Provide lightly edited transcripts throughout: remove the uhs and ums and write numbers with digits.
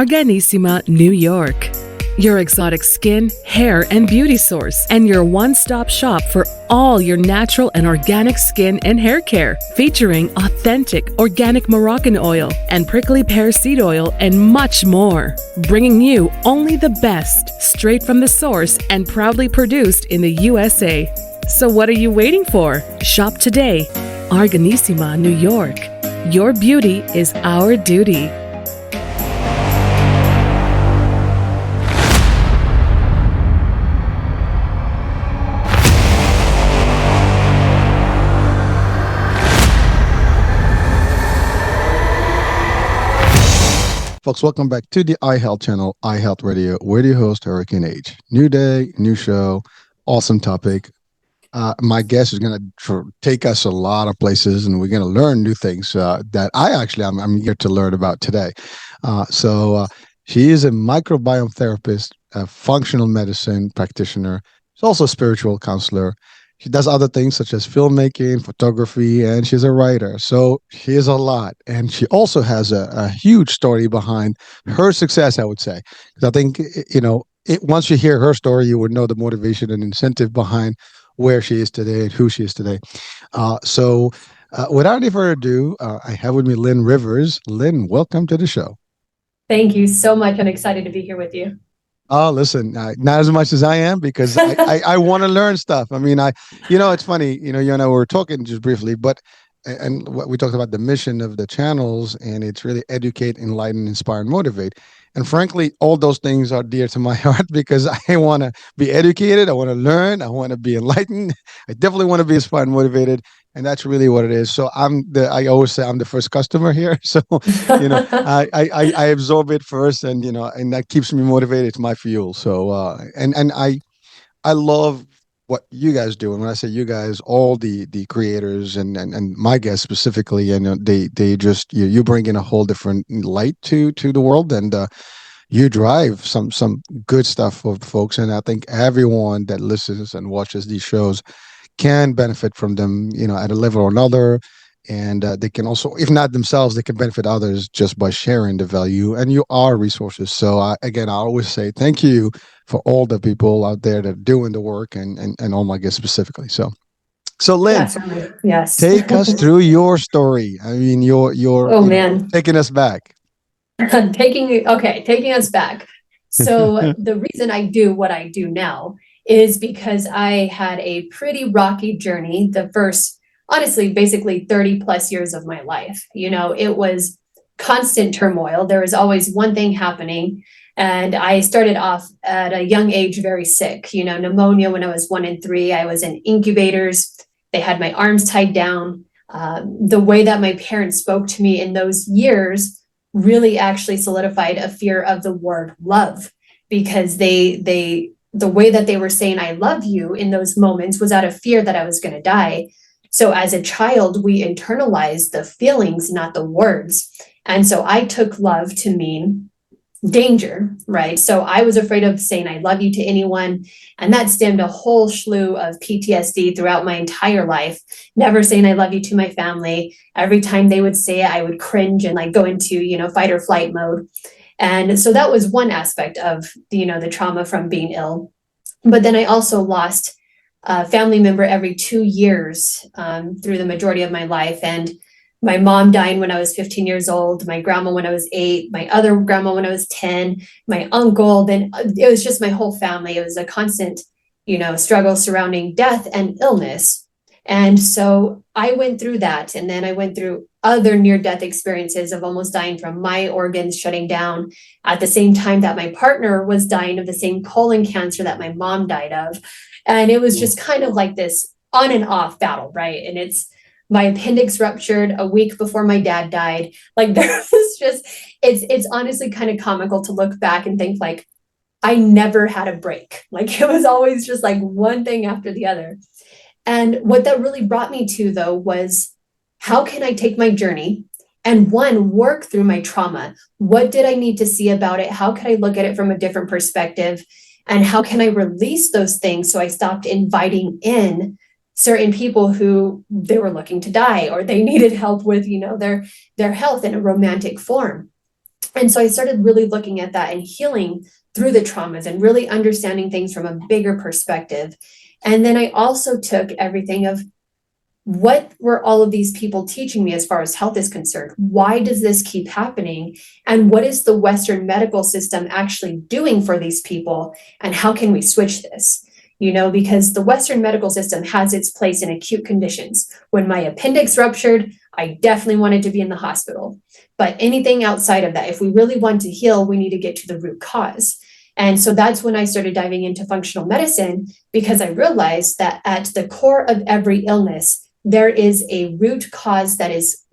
Organissima, New York. Your exotic skin, hair, and beauty source, and your one-stop shop for all your natural and organic skin and hair care, featuring authentic organic Moroccan oil and prickly pear seed oil and much more. Bringing you only the best, straight from the source and proudly produced in the USA. So what are you waiting for? Shop today. Organissima, New York. Your beauty is our duty. Folks, welcome back to the iHealth channel, iHealth Radio. We're your host, Hurricane H. New day, new show, awesome topic. My guest is going to take us a lot of places, and we're going to learn new things that I'm here to learn about today. She is a microbiome therapist, a functional medicine practitioner. She's also a spiritual counselor. She does other things such as filmmaking, photography, and she's a writer. So she is a lot. And she also has a huge story behind her success, I would say. Because I think, once you hear her story, you would know the motivation and incentive behind where she is today and who she is today. Without any further ado, I have with me Linn Rivers. Linn, welcome to the show. Thank you so much. I'm excited to be here with you. Oh, listen, not as much as I am, because I want to learn stuff. I mean, it's funny, you and I were talking just briefly, and what we talked about the mission of the channels, and it's really educate, enlighten, inspire, and motivate. And frankly, all those things are dear to my heart because I want to be educated. I want to learn. I want to be enlightened. I definitely want to be inspired and motivated. And that's really what it is. So I always say I'm the first customer here. So, I absorb it first, and that keeps me motivated. It's my fuel. So, I love what you guys do. And when I say you guys, all the creators and my guests specifically, they just, you bring in a whole different light to the world, and you drive some good stuff for folks. And I think everyone that listens and watches these shows can benefit from them, at a level or another. And they can also, if not themselves, they can benefit others just by sharing the value. And you are resources. So I always say thank you for all the people out there that are doing the work, and all my guests specifically. So Linn, yes. Take us through your story. I mean, you're taking us back. taking us back. So the reason I do what I do now is because I had a pretty rocky journey the first, honestly, basically 30 plus years of my life. It was constant turmoil. There was always one thing happening. And I started off at a young age very sick, pneumonia when I was 1 and 3. I was in incubators. They had my arms tied down. The way that my parents spoke to me in those years really actually solidified a fear of the word love, because the way that they were saying, I love you in those moments was out of fear that I was going to die. So as a child, we internalized the feelings, not the words. And so I took love to mean danger, right? So I was afraid of saying I love you to anyone. And that stemmed a whole slew of PTSD throughout my entire life. Never saying I love you to my family. Every time they would say it, I would cringe and go into, fight or flight mode. And so that was one aspect of, the trauma from being ill. But then I also lost a family member every 2 years through the majority of my life. And my mom died when I was 15 years old, my grandma when I was 8, my other grandma when I was 10, my uncle, then it was just my whole family. It was a constant, struggle surrounding death and illness. And so I went through that. And then I went through other near-death experiences of almost dying from my organs shutting down at the same time that my partner was dying of the same colon cancer that my mom died of. And it was just kind of like this on and off battle, right? And my appendix ruptured a week before my dad died. There was just, it's honestly kind of comical to look back and think I never had a break. It was always just one thing after the other. And what that really brought me to, though, was how can I take my journey and work through my trauma? What did I need to see about it? How could I look at it from a different perspective? And how can I release those things so I stopped inviting in certain people who they were looking to die or they needed help with, their health in a romantic form? And so I started really looking at that and healing through the traumas and really understanding things from a bigger perspective. And then I also took everything of what were all of these people teaching me as far as health is concerned? Why does this keep happening? And what is the Western medical system actually doing for these people? And how can we switch this? You know, because the Western medical system has its place in acute conditions. When my appendix ruptured, I definitely wanted to be in the hospital. But anything outside of that, if we really want to heal, we need to get to the root cause. And so that's when I started diving into functional medicine, because I realized that at the core of every illness, there is a root cause that is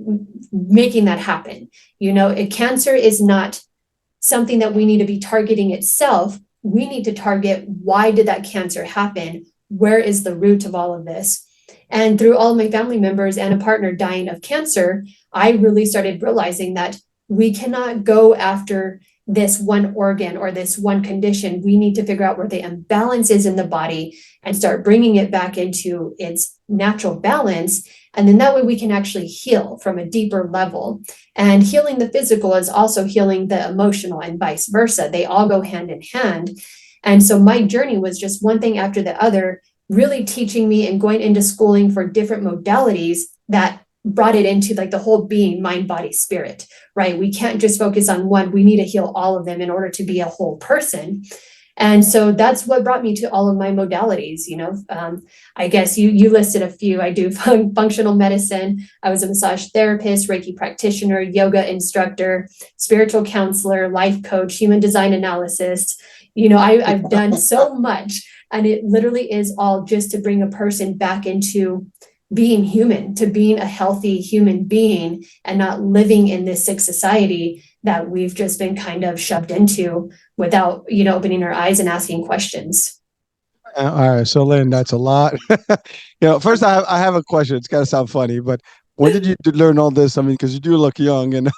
making that happen. You know, cancer is not something that we need to be targeting itself. We need to target, why did that cancer happen? Where is the root of all of this? And through all of my family members and a partner dying of cancer, I really started realizing that we cannot go after this one organ or this one condition. We need to figure out where the imbalance is in the body and start bringing it back into its natural balance. And then that way we can actually heal from a deeper level. And healing the physical is also healing the emotional and vice versa. They all go hand in hand. And so my journey was just one thing after the other, really teaching me and going into schooling for different modalities that brought it into like the whole being, mind, body, spirit, right? We can't just focus on one. We need to heal all of them in order to be a whole person. And so that's what brought me to all of my modalities. You know, I guess you listed a few. I do functional medicine. I was a massage therapist, Reiki practitioner, yoga instructor, spiritual counselor, life coach, human design analyst. You know, I've done so much, and it literally is all just to bring a person back into being human, to being a healthy human being and not living in this sick society that we've just been kind of shoved into without, you know, opening our eyes and asking questions. All right. So Lynn, that's a lot. First I have a question. It's got to sound funny, but when did you learn all this? I mean, because you do look young, and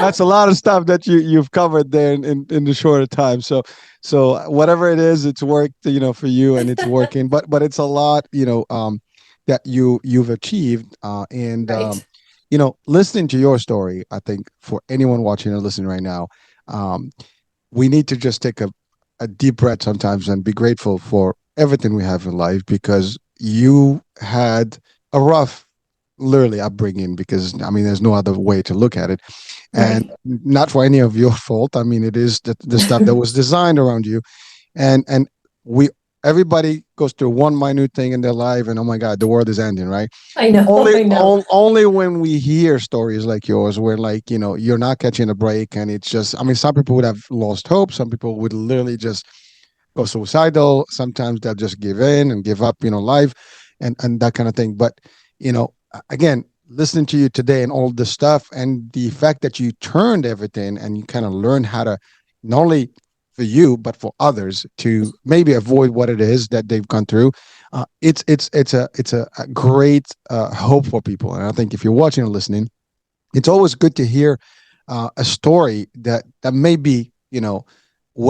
that's a lot of stuff that you've covered there in the shorter time. So whatever it is, it's worked, for you, and it's working. But it's a lot, that you've achieved, and Right. listening to your story, I think for anyone watching or listening right now, we need to just take a deep breath sometimes and be grateful for everything we have in life, because you had a rough, literally, upbringing, because I mean there's no other way to look at it, and Right. not for any of your fault. I mean, it is the stuff that was designed around you, and we everybody goes through one minute thing in their life, and oh my god, the world is ending, right? I know, I know. Only when we hear stories like yours, where like you're not catching a break, and it's just, I mean, some people would have lost hope, some people would literally just go suicidal, sometimes they'll just give in and give up, life, and that kind of thing. But again, listening to you today and all this stuff, and the fact that you turned everything and you kind of learned how to, not only for you but for others, to maybe avoid what it is that they've gone through, it's a great hope for people. And I think if you're watching or listening, it's always good to hear a story that maybe,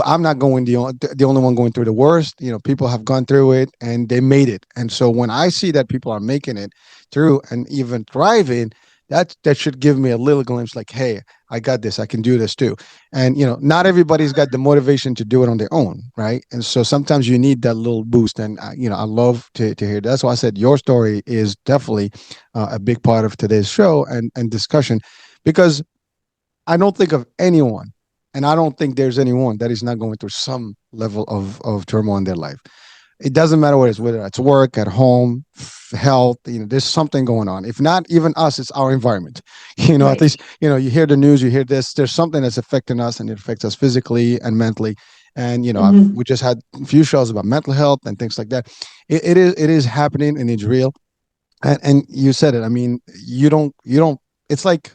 I'm not going the only one going through the worst. People have gone through it and they made it. And so when I see that people are making it through and even thriving, that should give me a little glimpse, like, hey, I got this, I can do this too. And not everybody's got the motivation to do it on their own, right? And so sometimes you need that little boost. And I love to hear that. That's why I said your story is definitely a big part of today's show and discussion, because I don't think of anyone, and I don't think there's anyone that is not going through some level of turmoil in their life. It doesn't matter what it is, whether it's work, at home, health, there's something going on. If not even us, it's our environment. At Right. least, you hear the news, you hear this, there's something that's affecting us, and it affects us physically and mentally. And, Mhm. we just had a few shows about mental health and things like that. It is happening, and it's real. And you said it. I mean, you don't, it's like,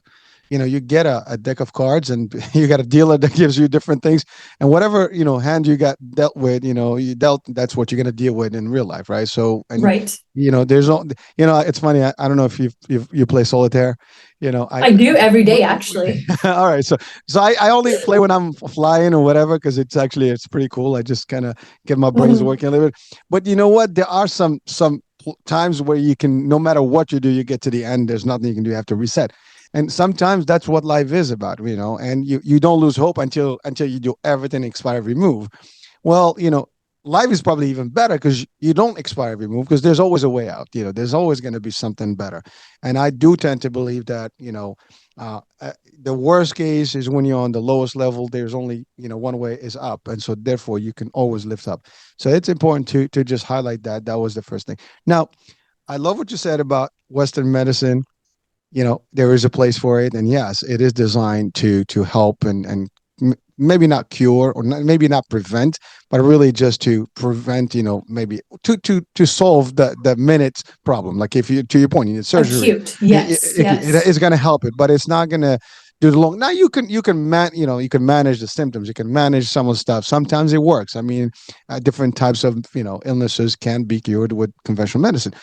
you get a deck of cards, and you got a dealer that gives you different things, and whatever, hand you got dealt with, you dealt, that's what you're going to deal with in real life. Right. So, and, Right. there's no, it's funny. I don't know if you play solitaire, I do every day, actually. all right. So I only play when I'm flying or whatever, because it's pretty cool. I just kind of get my brains Mhm. working a little bit. But you know what? There are some times where you can, no matter what you do, you get to the end, there's nothing you can do. You have to reset. And sometimes that's what life is about, and you don't lose hope until you do everything expire, remove. Well, life is probably even better because you don't expire, remove, because there's always a way out. There's always going to be something better. And I do tend to believe that, the worst case is when you're on the lowest level, there's only, one way is up. And so therefore you can always lift up. So it's important to just highlight that. That was the first thing. Now, I love what you said about Western medicine. There is a place for it. And yes, it is designed to help and maybe not cure or maybe not prevent, but really just to prevent, maybe to solve the minute problem. Like if you, to your point, you need surgery, acute, yes, yes. It's going to help it, but it's not going to do the long. Now you can manage the symptoms. You can manage some of the stuff. Sometimes it works. I mean, different types of, illnesses can be cured with conventional medicine.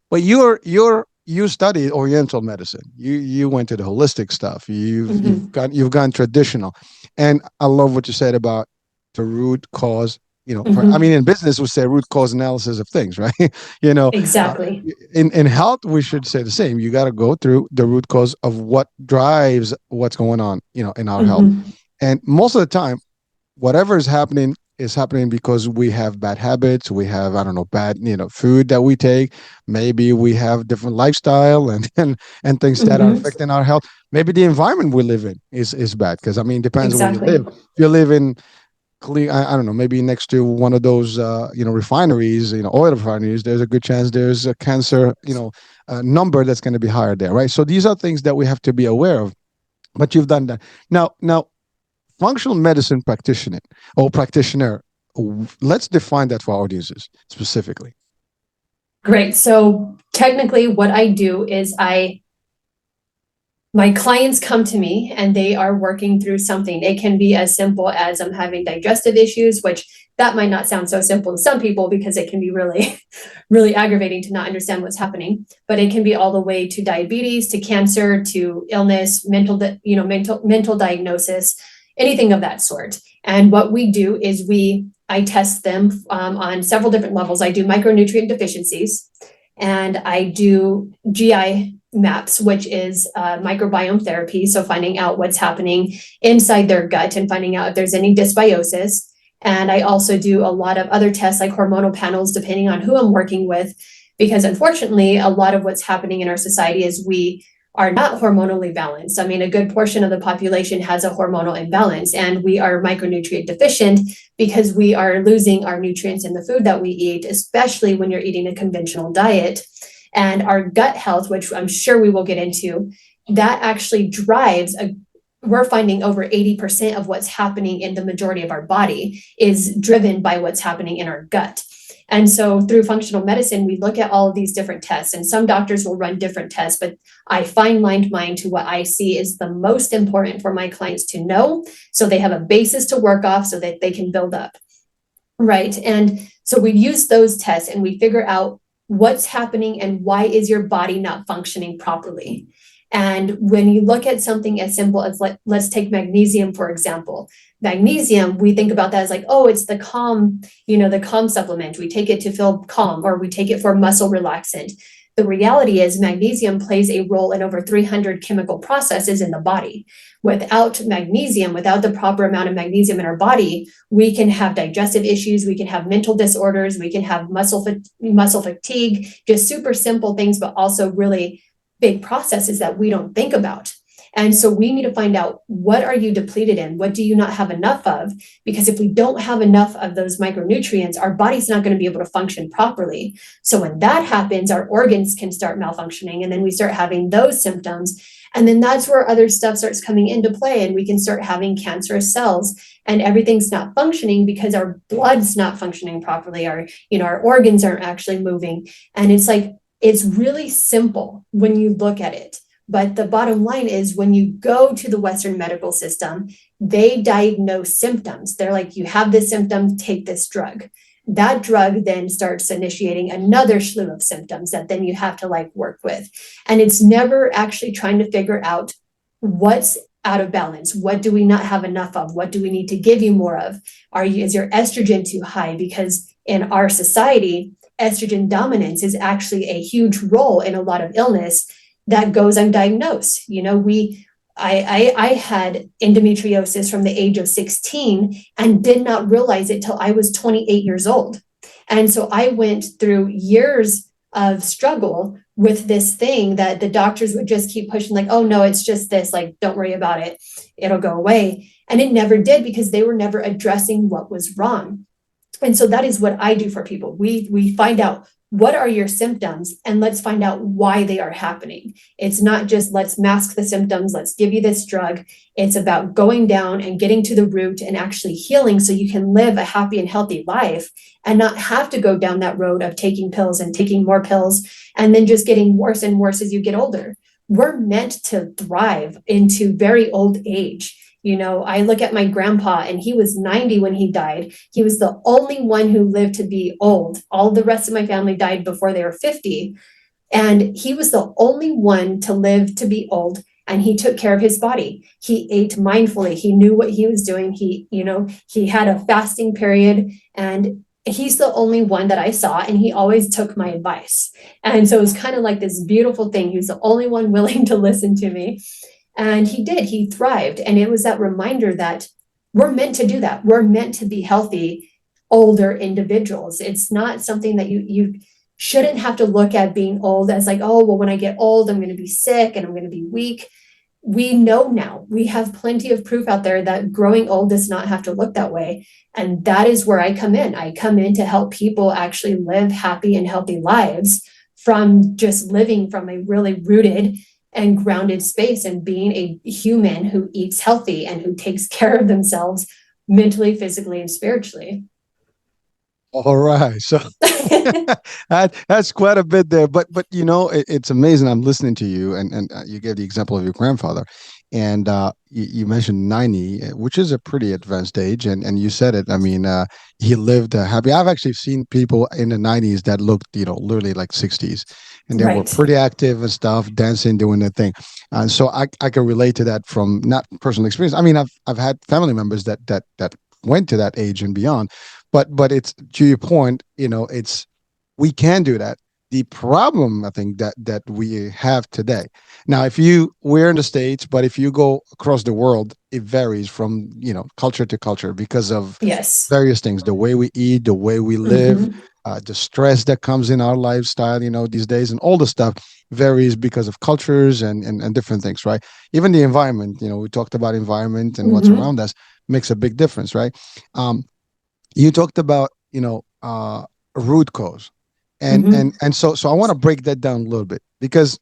But you studied Oriental medicine. You went to the holistic stuff. You've gone traditional, and I love what you said about the root cause. I mean, in business we say root cause analysis of things, right? Exactly. In health we should say the same. You got to go through the root cause of what drives what's going on, in our health, and most of the time, whatever is happening because we have bad habits. We have, I don't know, bad, food that we take. Maybe we have different lifestyle and things that are affecting our health. Maybe the environment we live in is bad. Because I mean, depends where you live. If you live in I don't know, maybe next to one of those, refineries, oil refineries, there's a good chance there's a cancer, number that's going to be higher there, right? So these are things that we have to be aware of. But you've done that. Now, functional medicine practitioner, let's define that for our audiences specifically. Great. So technically what I do is my clients come to me and they are working through something. It can be as simple as I'm having digestive issues, which that might not sound so simple to some people because it can be really, really aggravating to not understand what's happening. But it can be all the way to diabetes, to cancer, to illness, mental diagnosis, anything of that sort. And what we do is I test them on several different levels. I do micronutrient deficiencies, and I do GI maps, which is microbiome therapy. So finding out what's happening inside their gut and finding out if there's any dysbiosis. And I also do a lot of other tests like hormonal panels, depending on who I'm working with, because unfortunately, a lot of what's happening in our society is we are not hormonally balanced. I mean, a good portion of the population has a hormonal imbalance, and we are micronutrient deficient because we are losing our nutrients in the food that we eat, especially when you're eating a conventional diet. And our gut health, which I'm sure we will get into, that actually drives we're finding over 80% of what's happening in the majority of our body is driven by what's happening in our gut. And so through functional medicine, we look at all of these different tests, and some doctors will run different tests, but I fine-lined mine to what I see is the most important for my clients to know, so they have a basis to work off so that they can build up, right? And so we use those tests and we figure out what's happening and why is your body not functioning properly. And when you look at something as simple as let's take magnesium, for example. Magnesium, we think about that as like, oh, it's the calm, the calm supplement. We take it to feel calm, or we take it for muscle relaxant. The reality is magnesium plays a role in over 300 chemical processes in the body. Without magnesium, without the proper amount of magnesium in our body, we can have digestive issues, we can have mental disorders, we can have muscle fatigue, just super simple things, but also really big processes that we don't think about. And so we need to find out, what are you depleted in? What do you not have enough of? Because if we don't have enough of those micronutrients, our body's not going to be able to function properly. So when that happens, our organs can start malfunctioning, and then we start having those symptoms. And then that's where other stuff starts coming into play, and we can start having cancerous cells, and everything's not functioning because our blood's not functioning properly. Our organs aren't actually moving. And it's really simple when you look at it. But the bottom line is, when you go to the Western medical system, they diagnose symptoms. They're like, you have this symptom, take this drug. That drug then starts initiating another slew of symptoms that then you have to work with. And it's never actually trying to figure out what's out of balance. What do we not have enough of? What do we need to give you more of? Is your estrogen too high? Because in our society, estrogen dominance is actually a huge role in a lot of illness. that goes undiagnosed. I had endometriosis from the age of 16 and did not realize it till I was 28 years old. And so I went through years of struggle with this thing that the doctors would just keep pushing, like, oh no, it's just this, like, don't worry about it, it'll go away. And it never did, because they were never addressing what was wrong. And so that is what I do for people. We find out, what are your symptoms, and let's find out why they are happening. It's not just let's mask the symptoms, let's give you this drug. It's about going down and getting to the root and actually healing, so you can live a happy and healthy life and not have to go down that road of taking pills and taking more pills and then just getting worse and worse as you get older. We're meant to thrive into very old age. I look at my grandpa, and he was 90 when he died. He was the only one who lived to be old. All the rest of my family died before they were 50. And he was the only one to live to be old. And he took care of his body. He ate mindfully. He knew what he was doing. He had a fasting period, and he's the only one that I saw, and he always took my advice. And so it was kind of like this beautiful thing. He was the only one willing to listen to me. And he thrived. And it was that reminder that we're meant to do that. We're meant to be healthy, older individuals. It's not something that you shouldn't have to look at being old as like, oh, well, when I get old, I'm going to be sick and I'm going to be weak. We know now, we have plenty of proof out there that growing old does not have to look that way. And that is where I come in. I come in to help people actually live happy and healthy lives from just living from a really rooted and grounded space, and being a human who eats healthy and who takes care of themselves mentally, physically, and spiritually. All right. So that's quite a bit there. But it's amazing. I'm listening to you, and you gave the example of your grandfather. And you mentioned 90, which is a pretty advanced age. And you said it. I mean, he lived happy. I've actually seen people in the 90s that looked, literally like 60s. And they were pretty active and stuff, dancing, doing their thing. And so I can relate to that from not personal experience. I mean, I've had family members that went to that age and beyond. But it's, to your point, it's, we can do that. The problem, I think, that we have today. Now, we're in the States, but if you go across the world, it varies from, culture to culture because of various things, the way we eat, the way we live, the stress that comes in our lifestyle, these days, and all the stuff varies because of cultures and different things, right? Even the environment, we talked about environment and what's around us makes a big difference, right? You talked about, root cause. And so I want to break that down a little bit, because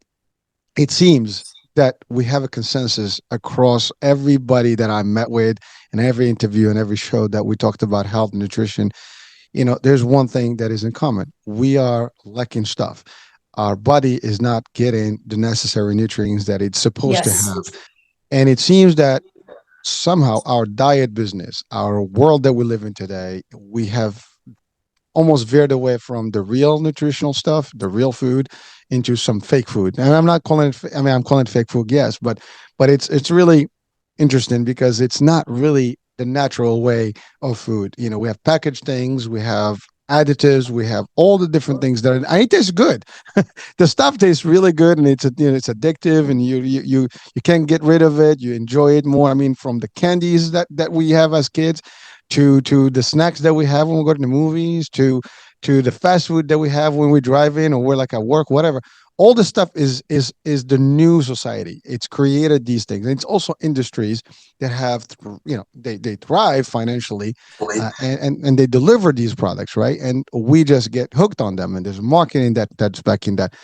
it seems that we have a consensus across everybody that I met with, and every interview and every show that we talked about health and nutrition. There's one thing that is in common. We are lacking stuff. Our body is not getting the necessary nutrients that it's supposed to have. And it seems that somehow our diet business, our world that we live in today, we have almost veered away from the real nutritional stuff, the real food, into some fake food. And I'm not calling it, I'm calling it fake food, yes, but it's really interesting, because it's not really the natural way of food. We have packaged things, we have additives, we have all the different things and it tastes good. The stuff tastes really good, and it's addictive, and you can't get rid of it. You enjoy it more. I mean, from the candies that we have as kids, to the snacks that we have when we go to the movies, to the fast food that we have when we drive in, or we're like at work, whatever. All this stuff is the new society. It's created these things. And it's also industries that have, they thrive financially, and they deliver these products, right? And we just get hooked on them. And there's marketing that's backing that.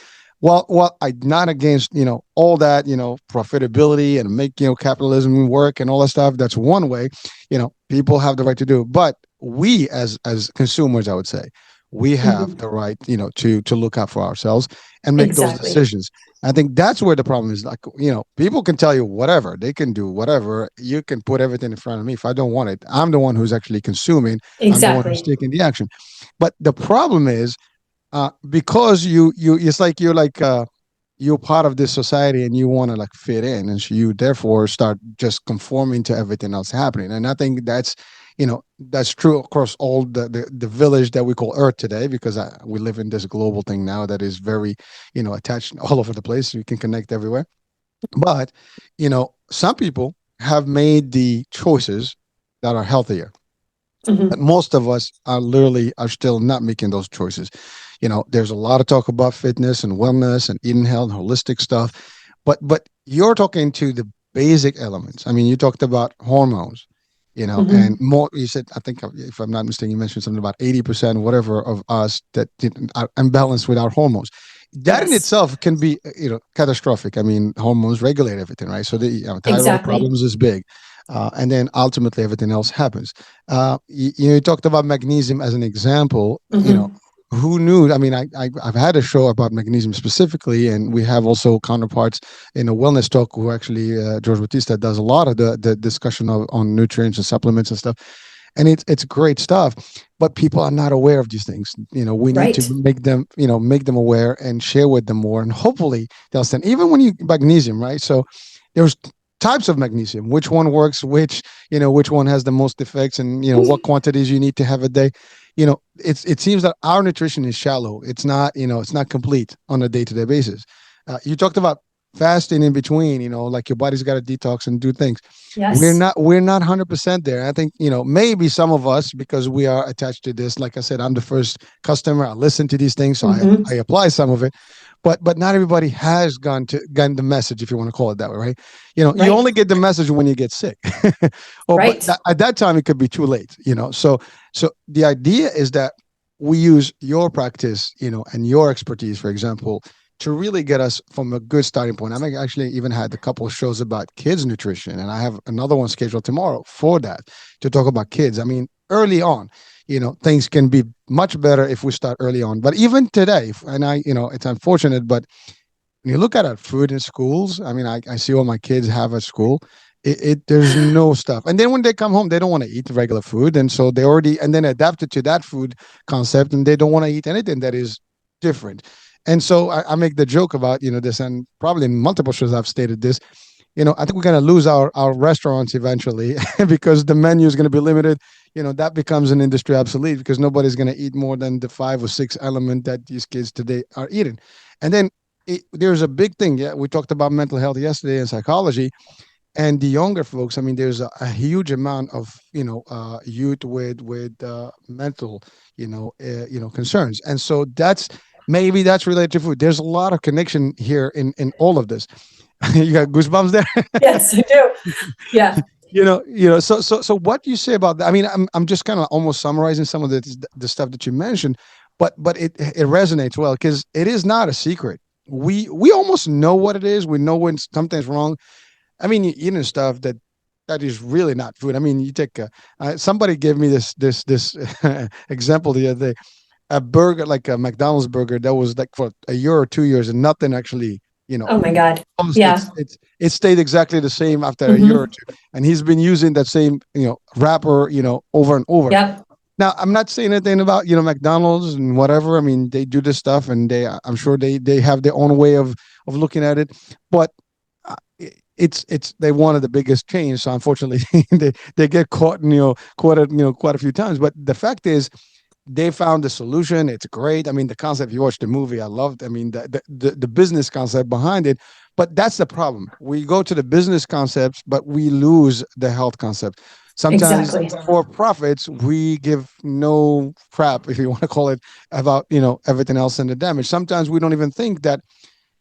Well, I'm not against, all that, profitability and make, capitalism work and all that stuff. That's one way, people have the right to do it. But we as consumers, I would say, we have the right, to look out for ourselves and make those decisions. I think that's where the problem is. Like, people can tell you whatever, they can do whatever. You can put everything in front of me. If I don't want it, I'm the one who's actually consuming. I'm the one who's taking the action. But the problem is, because it's like you're part of this society and you want to fit in, and so you therefore start just conforming to everything else happening. And I think that's that's true across all the village that we call Earth today, because we live in this global thing now that is very, attached all over the place. So you can connect everywhere. But, some people have made the choices that are healthier. But Mhm. most of us are still not making those choices. There's a lot of talk about fitness and wellness and eating health, holistic stuff, but you're talking to the basic elements. I mean, you talked about hormones, and Mhm. more. You said, I think, if I'm not mistaken, you mentioned something about 80% whatever of us that are imbalanced with our hormones. That in Yes, itself can be, catastrophic. I mean, hormones regulate everything, right? So the thyroid exactly. problems is big, and then ultimately everything else happens. You talked about magnesium as an example. Mhm. Who knew? I mean, I've had a show about magnesium specifically, and we have also counterparts in a wellness talk who actually, George Batista does a lot of the discussion on nutrients and supplements and stuff, and it's great stuff. But people are not aware of these things. We need to Right. make them aware and share with them more, and hopefully they'll stand. Even when you magnesium, right? So there's types of magnesium. Which one works? Which one has the most effects, and what quantities you need to have a day. It seems that our nutrition is shallow. It's not complete on a day-to-day basis. You talked about fasting in between, like your body's got to detox and do things. we're Yes. not we're not 100% there. I think, maybe some of us, because we are attached to this. Like I said, I'm the first customer. I listen to these things, so i Mhm. i apply some of it. But not everybody has gotten the message, if you want to call it that way, right? You Right. only get the message when you get sick. But Right. at that time it could be too late. So the idea is that we use your practice, and your expertise, for example, to really get us from a good starting point. I actually even had a couple of shows about kids nutrition, and I have another one scheduled tomorrow for that, to talk about kids. I mean, early on, things can be much better if we start early on. But even today, and it's unfortunate, but when you look at our food in schools, I mean, I see what my kids have at school. There's no stuff, and then when they come home, they don't want to eat regular food, and so they already and then adapted to that food concept, and they don't want to eat anything that is different. And so I make the joke about this, and probably in multiple shows I've stated this. I think we're going to lose our restaurants eventually because the menu is going to be limited. That becomes an industry obsolete because nobody's going to eat more than the 5 or 6 element that these kids today are eating. And then there's a big thing. Yeah, we talked about mental health yesterday and psychology, and the younger folks. I mean, there's a huge amount of youth with mental concerns, and so that's related to food. There's a lot of connection here in all of this. You got goosebumps there. Yes, I do. Yeah. So what do you say about that? I mean, I'm just kind of almost summarizing some of the stuff that you mentioned, but it resonates well because it is not a secret. We almost know what it is. We know when something's wrong. I mean, you're eating stuff that is really not food. I mean, you take somebody gave me this example the other day. A burger, like a McDonald's burger, that was like for a year or 2 years, and nothing actually, you know, Oh my God. it's Yeah. it stayed exactly the same after a year or Hmm. two, and he's been using that same wrapper, over and over. Yep. Now, I'm not saying anything about McDonald's and whatever. I mean, they do this stuff, and I'm sure they have their own way of looking at it, but it's they wanted the biggest change, so unfortunately they get caught, quite a few times. But the fact is, they found the solution. It's great. I mean, the concept, you watch the movie, I loved. I mean, the business concept behind it. But that's the problem. We go to the business concepts, but we lose the health concept. Sometimes Exactly. for profits, we give no crap, if you want to call it, about everything else and the damage. Sometimes we don't even think that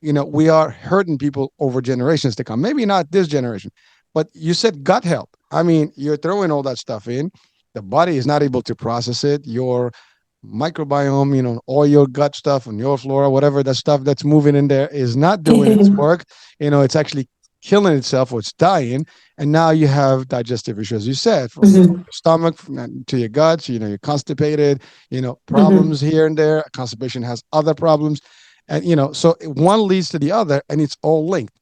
we are hurting people over generations to come. Maybe not this generation, but you said gut health. I mean, you're throwing all that stuff in. The body is not able to process it. Your microbiome, all your gut stuff and your flora, whatever that stuff that's moving in there is not doing its work. It's actually killing itself or it's dying. And now you have digestive issues, as you said, from your Hmm. stomach to your guts, you're constipated, Hmm. problems here and there. Constipation has other problems. And so one leads to the other, and it's all linked.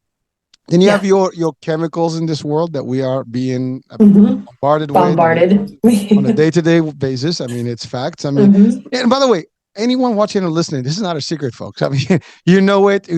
Then you have Yeah. your chemicals in this world that we are being Hmm. bombarded with Bombarded. on a day-to-day basis. I mean, it's facts. I mean, Hmm. and by the way, anyone watching or listening, this is not a secret, folks. I mean, you know it.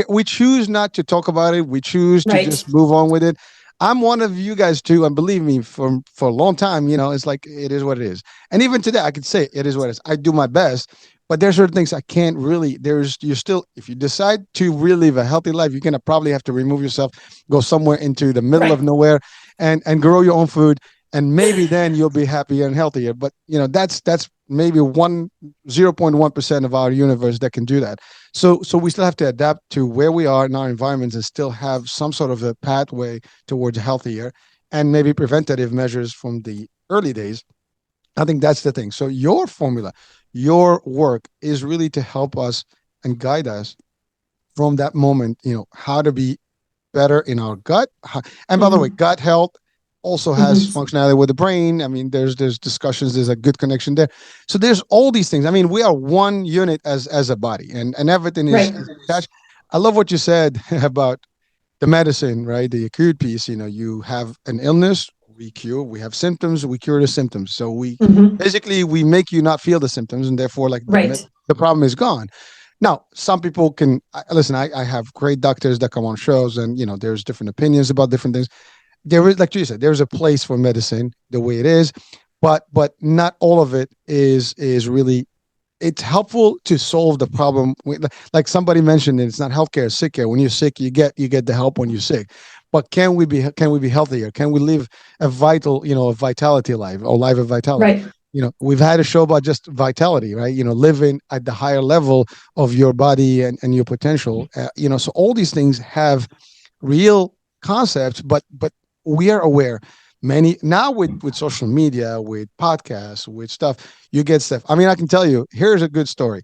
We choose not to talk about it. We choose to just Right. move on with it. I'm one of you guys too, and believe me, for a long time, it's like it is what it is. And even today, I could say it is what it is. I do my best, but there's certain things I can't really. You're still, if you decide to really live a healthy life, you're gonna probably have to remove yourself, go somewhere into the middle of Right. nowhere, and grow your own food, and maybe then you'll be happier and healthier. But that's maybe 0.1% of our universe that can do that. So we still have to adapt to where we are in our environments and still have some sort of a pathway towards healthier, and maybe preventative measures from the early days. I think that's the thing. So your formula, your work is really to help us and guide us from that moment, how to be better in our gut. And by the way, Mhm. gut health also has Mhm. functionality with the brain. I mean, there's discussions, there's a good connection there. So there's all these things. I mean, we are one unit as a body, and everything Right. is attached. I love what you said about the medicine, right? The acute piece. You have an illness, we cure. We have symptoms, we cure the symptoms. So we Mhm. basically we make you not feel the symptoms, and therefore, like Right. the problem is gone. Now, some people can listen. I have great doctors that come on shows, and there's different opinions about different things. There is, like you said, there's a place for medicine the way it is, but not all of it is really. It's helpful to solve the problem. Like somebody mentioned, it's not healthcare, it's sick care. When you're sick, you get the help when you're sick. But can we be healthier? Can we live a a vitality life, or life of vitality? Right. We've had a show about just vitality, right? Living at the higher level of your body and your potential. So all these things have real concepts, but we are aware. Many now with social media, with podcasts, with stuff, you get stuff. I mean, I can tell you, here's a good story.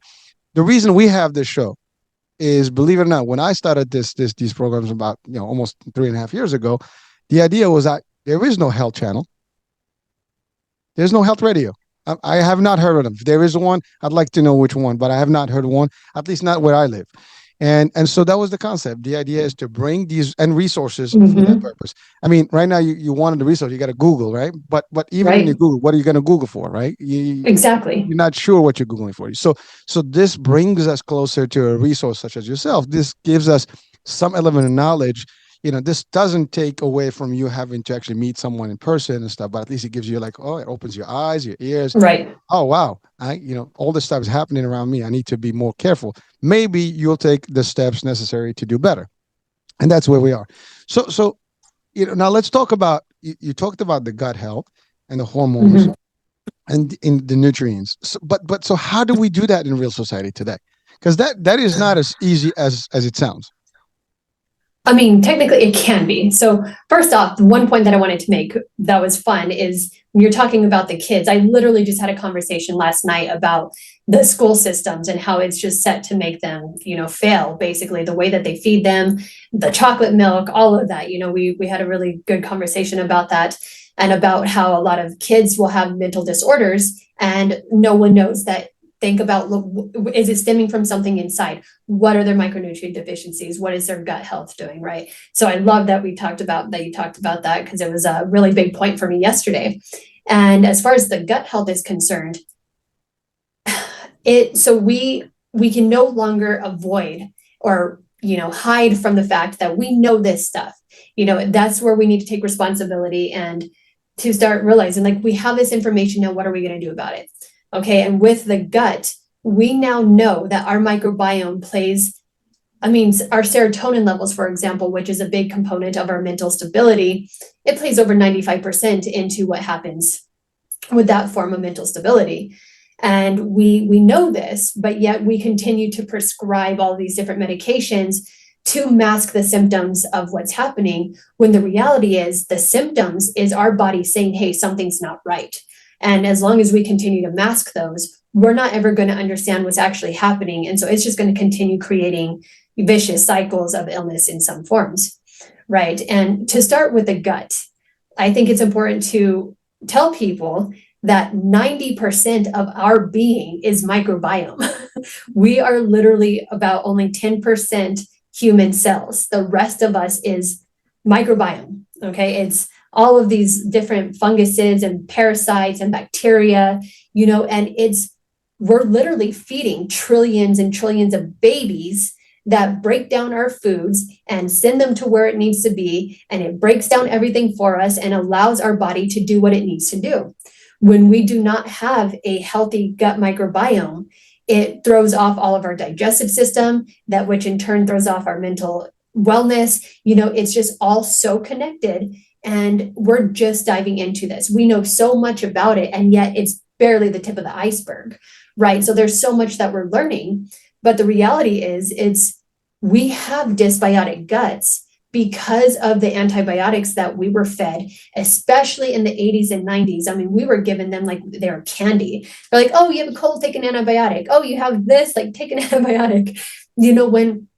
The reason we have this show is, believe it or not, when I started these programs about almost 3.5 years ago, the idea was that there is no health channel, there's no health radio. I have not heard of them. If there is one, I'd like to know which one, but I have not heard of one, at least not where I live. And so that was the concept. The idea is to bring these and resources for that Mhm. purpose. I mean, right now you wanted the resource, you got to Google, right? But even when you Right. Google, what are you going to Google for, right? Exactly. You're not sure what you're Googling for. So this brings us closer to a resource such as yourself. This gives us some element of knowledge. This doesn't take away from you having to actually meet someone in person and stuff, but at least it gives you, like, oh, it opens your eyes, your ears. Right. Oh, wow. All this stuff is happening around me. I need to be more careful. Maybe you'll take the steps necessary to do better. And that's where we are. So now let's talk about, you talked about the gut health and the hormones Mhm. and in the nutrients. So how do we do that in real society today? Because that is not as easy as it sounds. I mean, technically it can be. So first off, the one point that I wanted to make that was fun is when you're talking about the kids, I literally just had a conversation last night about the school systems and how it's just set to make them, fail, basically, the way that they feed them, the chocolate milk, all of that. We had a really good conversation about that, and about how a lot of kids will have mental disorders and no one knows that. Think about, look, is it stemming from something inside? What are their micronutrient deficiencies? What is their gut health doing, right? So I love that you talked about that, because it was a really big point for me yesterday. And as far as the gut health is concerned, we can no longer avoid or hide from the fact that we know this stuff. That's where we need to take responsibility and to start realizing, like, we have this information now, what are we going to do about it? Okay. And with the gut, we now know that our microbiome plays, our serotonin levels, for example, which is a big component of our mental stability, it plays over 95% into what happens with that form of mental stability. And we know this, but yet we continue to prescribe all these different medications to mask the symptoms of what's happening, when the reality is the symptoms is our body saying, hey, something's not right. And as long as we continue to mask those, we're not ever going to understand what's actually happening. And so it's just going to continue creating vicious cycles of illness in some forms, right? And to start with the gut, I think it's important to tell people that 90% of our being is microbiome. We are literally about only 10% human cells. The rest of us is microbiome, okay? It's all of these different funguses and parasites and bacteria, and we're literally feeding trillions and trillions of babies that break down our foods and send them to where it needs to be. And it breaks down everything for us and allows our body to do what it needs to do. When we do not have a healthy gut microbiome, it throws off all of our digestive system, that which in turn throws off our mental wellness. It's just all so connected. And we're just diving into this. We know so much about it, and yet it's barely the tip of the iceberg, right? So there's so much that we're learning. But the reality is, we have dysbiotic guts because of the antibiotics that we were fed, especially in the 80s and 90s. I mean, we were given them like they were candy. They're like, oh, you have a cold, take an antibiotic. Oh, you have this, like take an antibiotic. When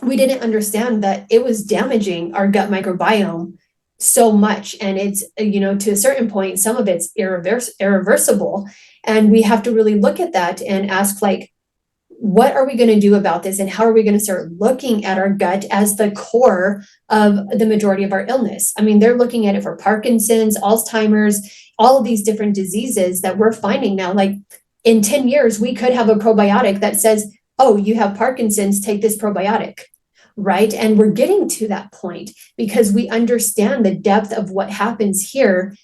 we didn't understand that it was damaging our gut microbiome so much. And it's, to a certain point, some of it's irreversible. And we have to really look at that and ask, like, what are we going to do about this? And how are we going to start looking at our gut as the core of the majority of our illness? I mean, they're looking at it for Parkinson's, Alzheimer's, all of these different diseases that we're finding now. Like in 10 years, we could have a probiotic that says, oh, you have Parkinson's, take this probiotic. Right. And we're getting to that point because we understand the depth of what happens here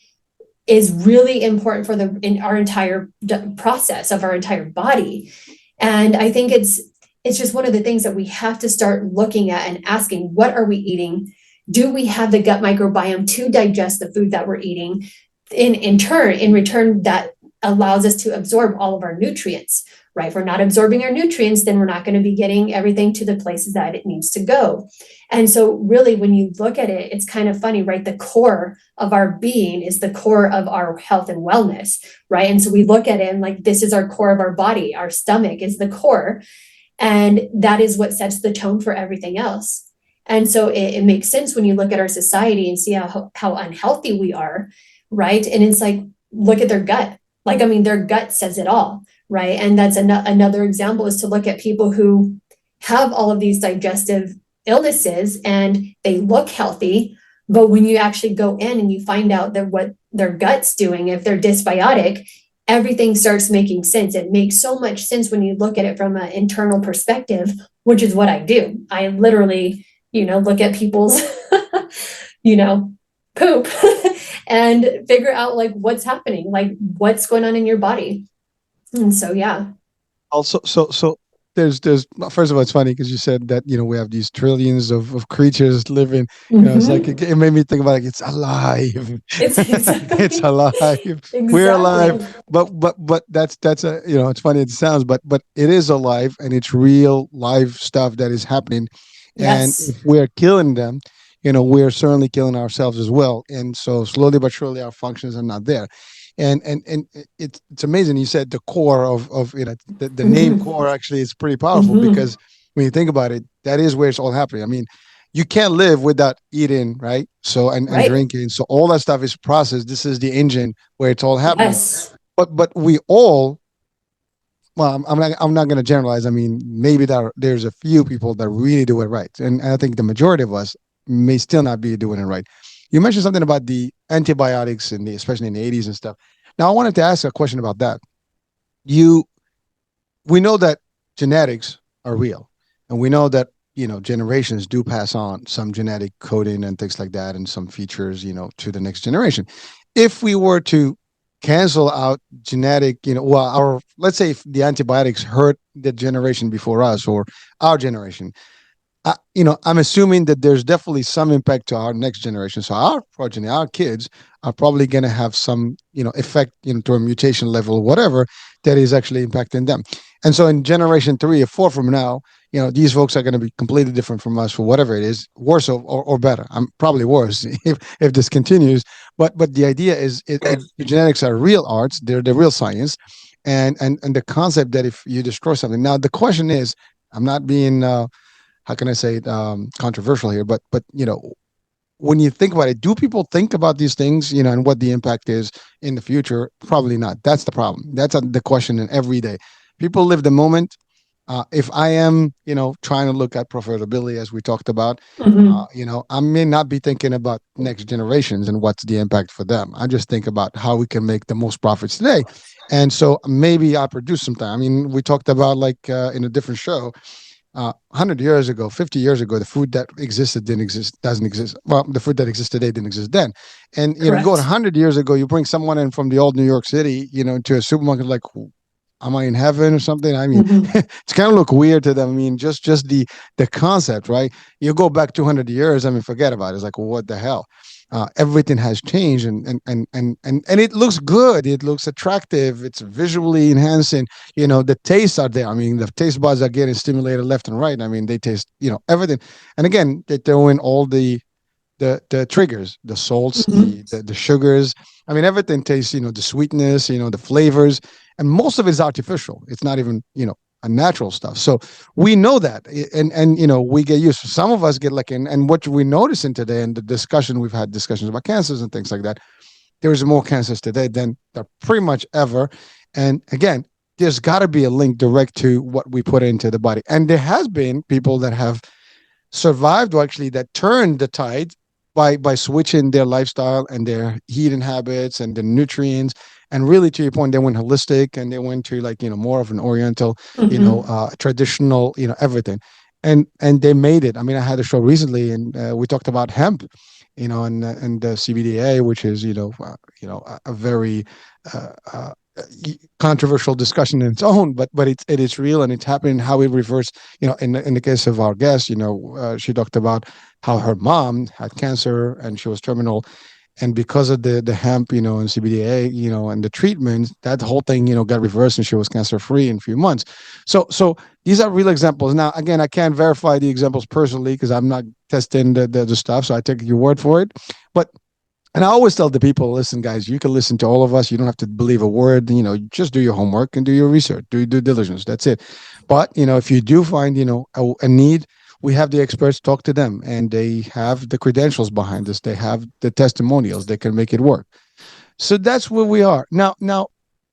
is really important for in our entire process of our entire body. And I think it's just one of the things that we have to start looking at and asking, what are we eating? Do we have the gut microbiome to digest the food that we're eating? In return, that allows us to absorb all of our nutrients. Right? If we're not absorbing our nutrients, then we're not going to be getting everything to the places that it needs to go. And so really, when you look at it, it's kind of funny, right? The core of our being is the core of our health and wellness, right? And so we look at it and like, this is our core of our body. Our stomach is the core. And that is what sets the tone for everything else. And so it makes sense when you look at our society and see how unhealthy we are, right? And it's like, look at their gut. Like, I mean, their gut says it all. Right. And that's another example is to look at people who have all of these digestive illnesses and they look healthy. But when you actually go in and you find out that what their gut's doing, if they're dysbiotic, everything starts making sense. It makes so much sense when you look at it from an internal perspective, which is what I do. I literally, look at people's, poop and figure out like what's happening, like what's going on in your body. And so, yeah. Also, so there's first of all, it's funny because you said that, we have these trillions of creatures living, it's like, it made me think about like, it's alive. It's alive. Exactly. We're alive. But that's it's funny, it sounds, but it is alive and it's real live stuff that is happening. Yes. And if we're killing them, we're certainly killing ourselves as well. And so slowly but surely our functions are not there. And it's amazing. You said the core of the name core actually is pretty powerful because when you think about it, that is where it's all happening. I mean, you can't live without eating, right? So and drinking. So all that stuff is processed. This is the engine where it's all happening. Yes. But we all, well, I'm not going to generalize. I mean, maybe there's a few people that really do it right, and I think the majority of us may still not be doing it right. You mentioned something about the antibiotics especially in the 80s and stuff. Now, I wanted to ask a question about that. We know that genetics are real, and we know that, generations do pass on some genetic coding and things like that, and some features, to the next generation. If we were to cancel out genetic, let's say if the antibiotics hurt the generation before us or our generation, I'm assuming that there's definitely some impact to our next generation. So our progeny, our kids are probably going to have some, effect, to a mutation level or whatever that is actually impacting them. And so in generation 3 or 4 from now, these folks are going to be completely different from us for whatever it is, worse or better. I'm probably worse if this continues. But the idea is genetics are real arts. They're the real science. And the concept that if you destroy something. Now, the question is, I'm not being... how can I say it, controversial here, but when you think about it, do people think about these things, and what the impact is in the future? Probably not. That's the problem. That's the question in every day. People live the moment. If I am, trying to look at profitability, as we talked about, I may not be thinking about next generations and what's the impact for them. I just think about how we can make the most profits today. And so maybe I produce some time. I mean, we talked about in a different show, 100 years ago, 50 years ago, the food that existed doesn't exist. Well, the food that exists today didn't exist then. And, you know, go Correct. 100 years ago, you bring someone in from the old New York City, you know, to a supermarket, like, am I in heaven or something? I mean, Mhm. it's kind of look weird to them. I mean, just the concept, right? You go back 200 years, I mean, forget about it. It's like, well, what the hell? Everything has changed, and it looks good. It looks attractive. It's visually enhancing. You know, the tastes are there. I mean, the taste buds are getting stimulated left and right. I mean, they taste, you know, everything. And again, they throw in all the triggers, the salts, Mhm. the sugars. I mean, everything tastes, you know, the sweetness, you know, the flavors, and most of it is artificial. It's not even, you know, a natural stuff. So we know that, and you know, we get used. Some of us get like, and what we noticing today, and the discussion we've had discussions about cancers and things like that. There is more cancers today than there pretty much ever. And again, there's got to be a link direct to what we put into the body. And there has been people that have survived, or actually that turned the tide by switching their lifestyle and their eating habits and the nutrients. And really, to your point, they went holistic, and they went to, like, you know, more of an oriental, you know, Mhm. traditional, you know, everything. And they made it. I mean, I had a show recently, and we talked about hemp, you know, and the CBDA, which is, a very uh, uh, controversial discussion in its own, but it is real, and it's happening. How we reverse, you know, in the case of our guest, you know, she talked about how her mom had cancer and she was terminal, and because of the hemp, you know, and CBDA, you know, and the treatment, that whole thing, you know, got reversed, and she was cancer free in a few months. So these are real examples. Now, again, I can't verify the examples personally because I'm not testing the stuff, so I take your word for it. But and I always tell the people, listen, guys, you can listen to all of us. You don't have to believe a word. You know, just do your homework and do your research, do your due diligence. That's it. But, you know, if you do find, you know, a need, we have the experts. Talk to them, and they have the credentials behind this. They have the testimonials. They can make it work. So that's where we are now. Now,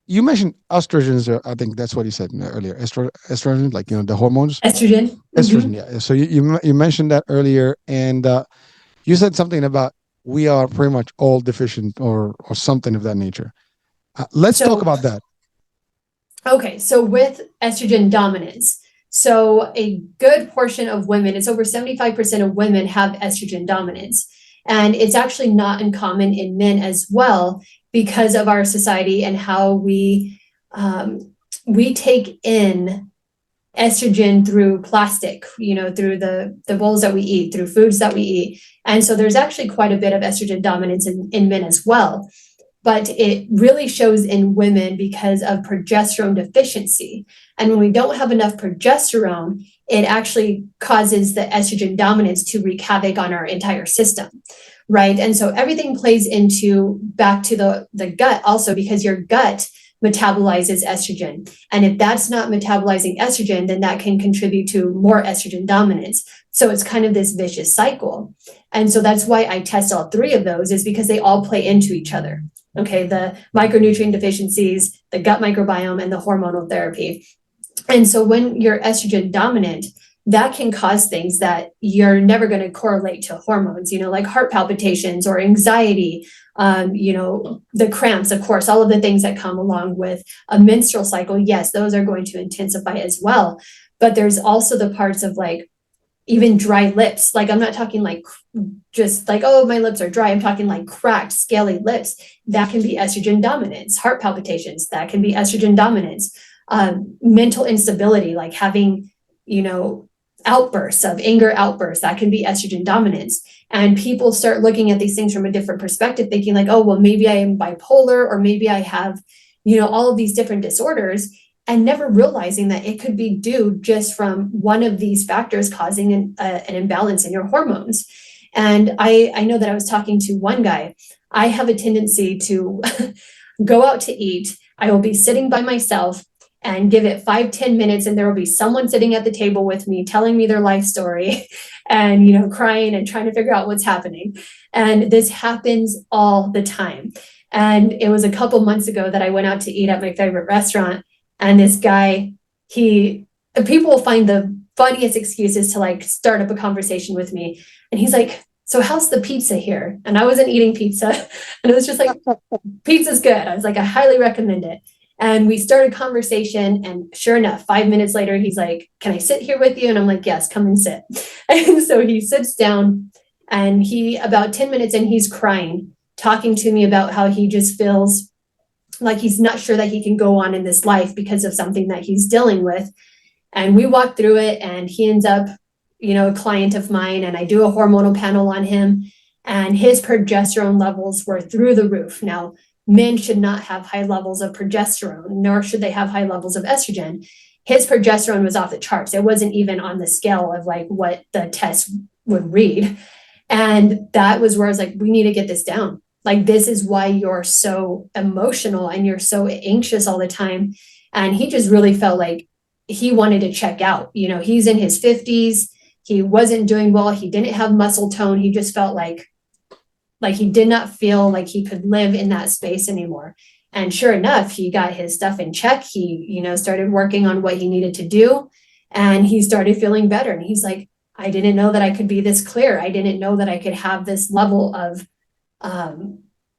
you mentioned estrogens. I think that's what you said earlier. Estrogen, like, you know, the hormones. Estrogen. Estrogen, Mhm. yeah. So you mentioned that earlier, and you said something about we are pretty much all deficient, or something of that nature. Let's talk So, about that. okay, so with estrogen dominance, so a good portion of women, it's over 75% of women have estrogen dominance. And it's actually not uncommon in men as well because of our society and how we take in estrogen through plastic, you know, through the bowls that we eat, through foods that we eat. And so there's actually quite a bit of estrogen dominance in men as well. But it really shows in women because of progesterone deficiency. And when we don't have enough progesterone, it actually causes the estrogen dominance to wreak havoc on our entire system, right? And so everything plays into back to the gut also, because your gut metabolizes estrogen. And if that's not metabolizing estrogen, then that can contribute to more estrogen dominance. So it's kind of this vicious cycle. And so that's why I test all three of those, is because they all play into each other. Okay, the micronutrient deficiencies, the gut microbiome, and the hormonal therapy. And so when you're estrogen dominant, that can cause things that you're never going to correlate to hormones, you know, like heart palpitations or anxiety, you know, the cramps, of course, all of the things that come along with a menstrual cycle. Yes, those are going to intensify as well. But there's also the parts of like even dry lips. Like I'm not talking like just like, oh, my lips are dry. I'm talking like cracked, scaly lips. That can be estrogen dominance. Heart palpitations, that can be estrogen dominance. Mental instability, like having, you know, outbursts of anger outbursts, that can be estrogen dominance. And people start looking at these things from a different perspective, thinking like, oh, well, maybe I am bipolar, or maybe I have, you know, all of these different disorders, and never realizing that it could be due just from one of these factors causing an imbalance in your hormones. And I know that I was talking to one guy. I have a tendency to go out to eat. I will be sitting by myself and give it 5-10 minutes, and there will be someone sitting at the table with me telling me their life story and, you know, crying and trying to figure out what's happening. And this happens all the time. And it was a couple months ago that I went out to eat at my favorite restaurant, and this guy, people will find the funniest excuses to like start up a conversation with me. And he's like, so how's the pizza here? And I wasn't eating pizza. And it was just like, pizza's good. I was like, I highly recommend it. And we started conversation, and sure enough, 5 minutes later, he's like, "Can I sit here with you?" And I'm like, "Yes, come and sit." And so he sits down, and about 10 minutes in, he's crying, talking to me about how he just feels like he's not sure that he can go on in this life because of something that he's dealing with. And we walk through it, and he ends up, a client of mine, and I do a hormonal panel on him, and his progesterone levels were through the roof. Now, men should not have high levels of progesterone, nor should they have high levels of estrogen. His progesterone was off the charts. It wasn't even on the scale of like what the test would read. And that was where I was like, we need to get this down. Like, this is why you're so emotional and you're so anxious all the time. And he just really felt like he wanted to check out. He's in his 50s. He wasn't doing well. He didn't have muscle tone. He just felt like he did not feel like he could live in that space anymore. And sure enough, he got his stuff in check. He, started working on what he needed to do, and he started feeling better. And he's like, I didn't know that I could be this clear. I didn't know that I could have this level of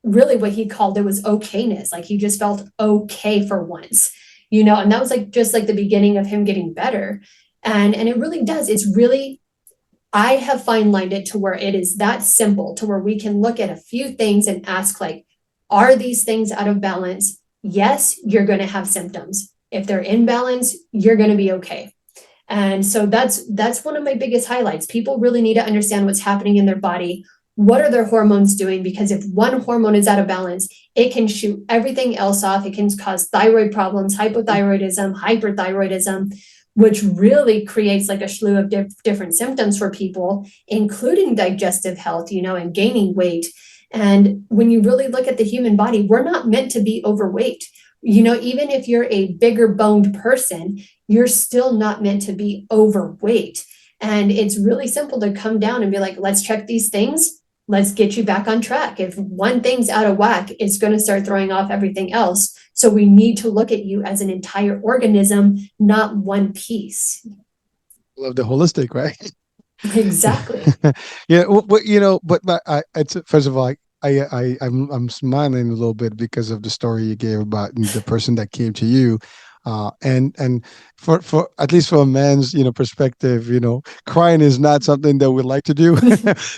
really what he called, it was okayness. Like, he just felt okay for once, and that was like just like the beginning of him getting better. And it really does. It's really, I have fine-lined it to where it is that simple, to where we can look at a few things and ask, like, are these things out of balance? Yes, you're going to have symptoms. If they're in balance, you're going to be okay. And so that's one of my biggest highlights. People really need to understand what's happening in their body. What are their hormones doing? Because if one hormone is out of balance, it can shoot everything else off. It can cause thyroid problems, hypothyroidism, hyperthyroidism, which really creates like a slew of different symptoms for people, including digestive health, and gaining weight. And when you really look at the human body, we're not meant to be overweight. Even if you're a bigger boned person, you're still not meant to be overweight. And it's really simple to come down and be like, let's check these things. Let's get you back on track. If one thing's out of whack, it's going to start throwing off everything else. So we need to look at you as an entire organism, not one piece. Love the holistic, right? Exactly. Yeah, but it's, first of all, I'm smiling a little bit because of the story you gave about the person that came to you, and for at least from a man's perspective, crying is not something that we like to do.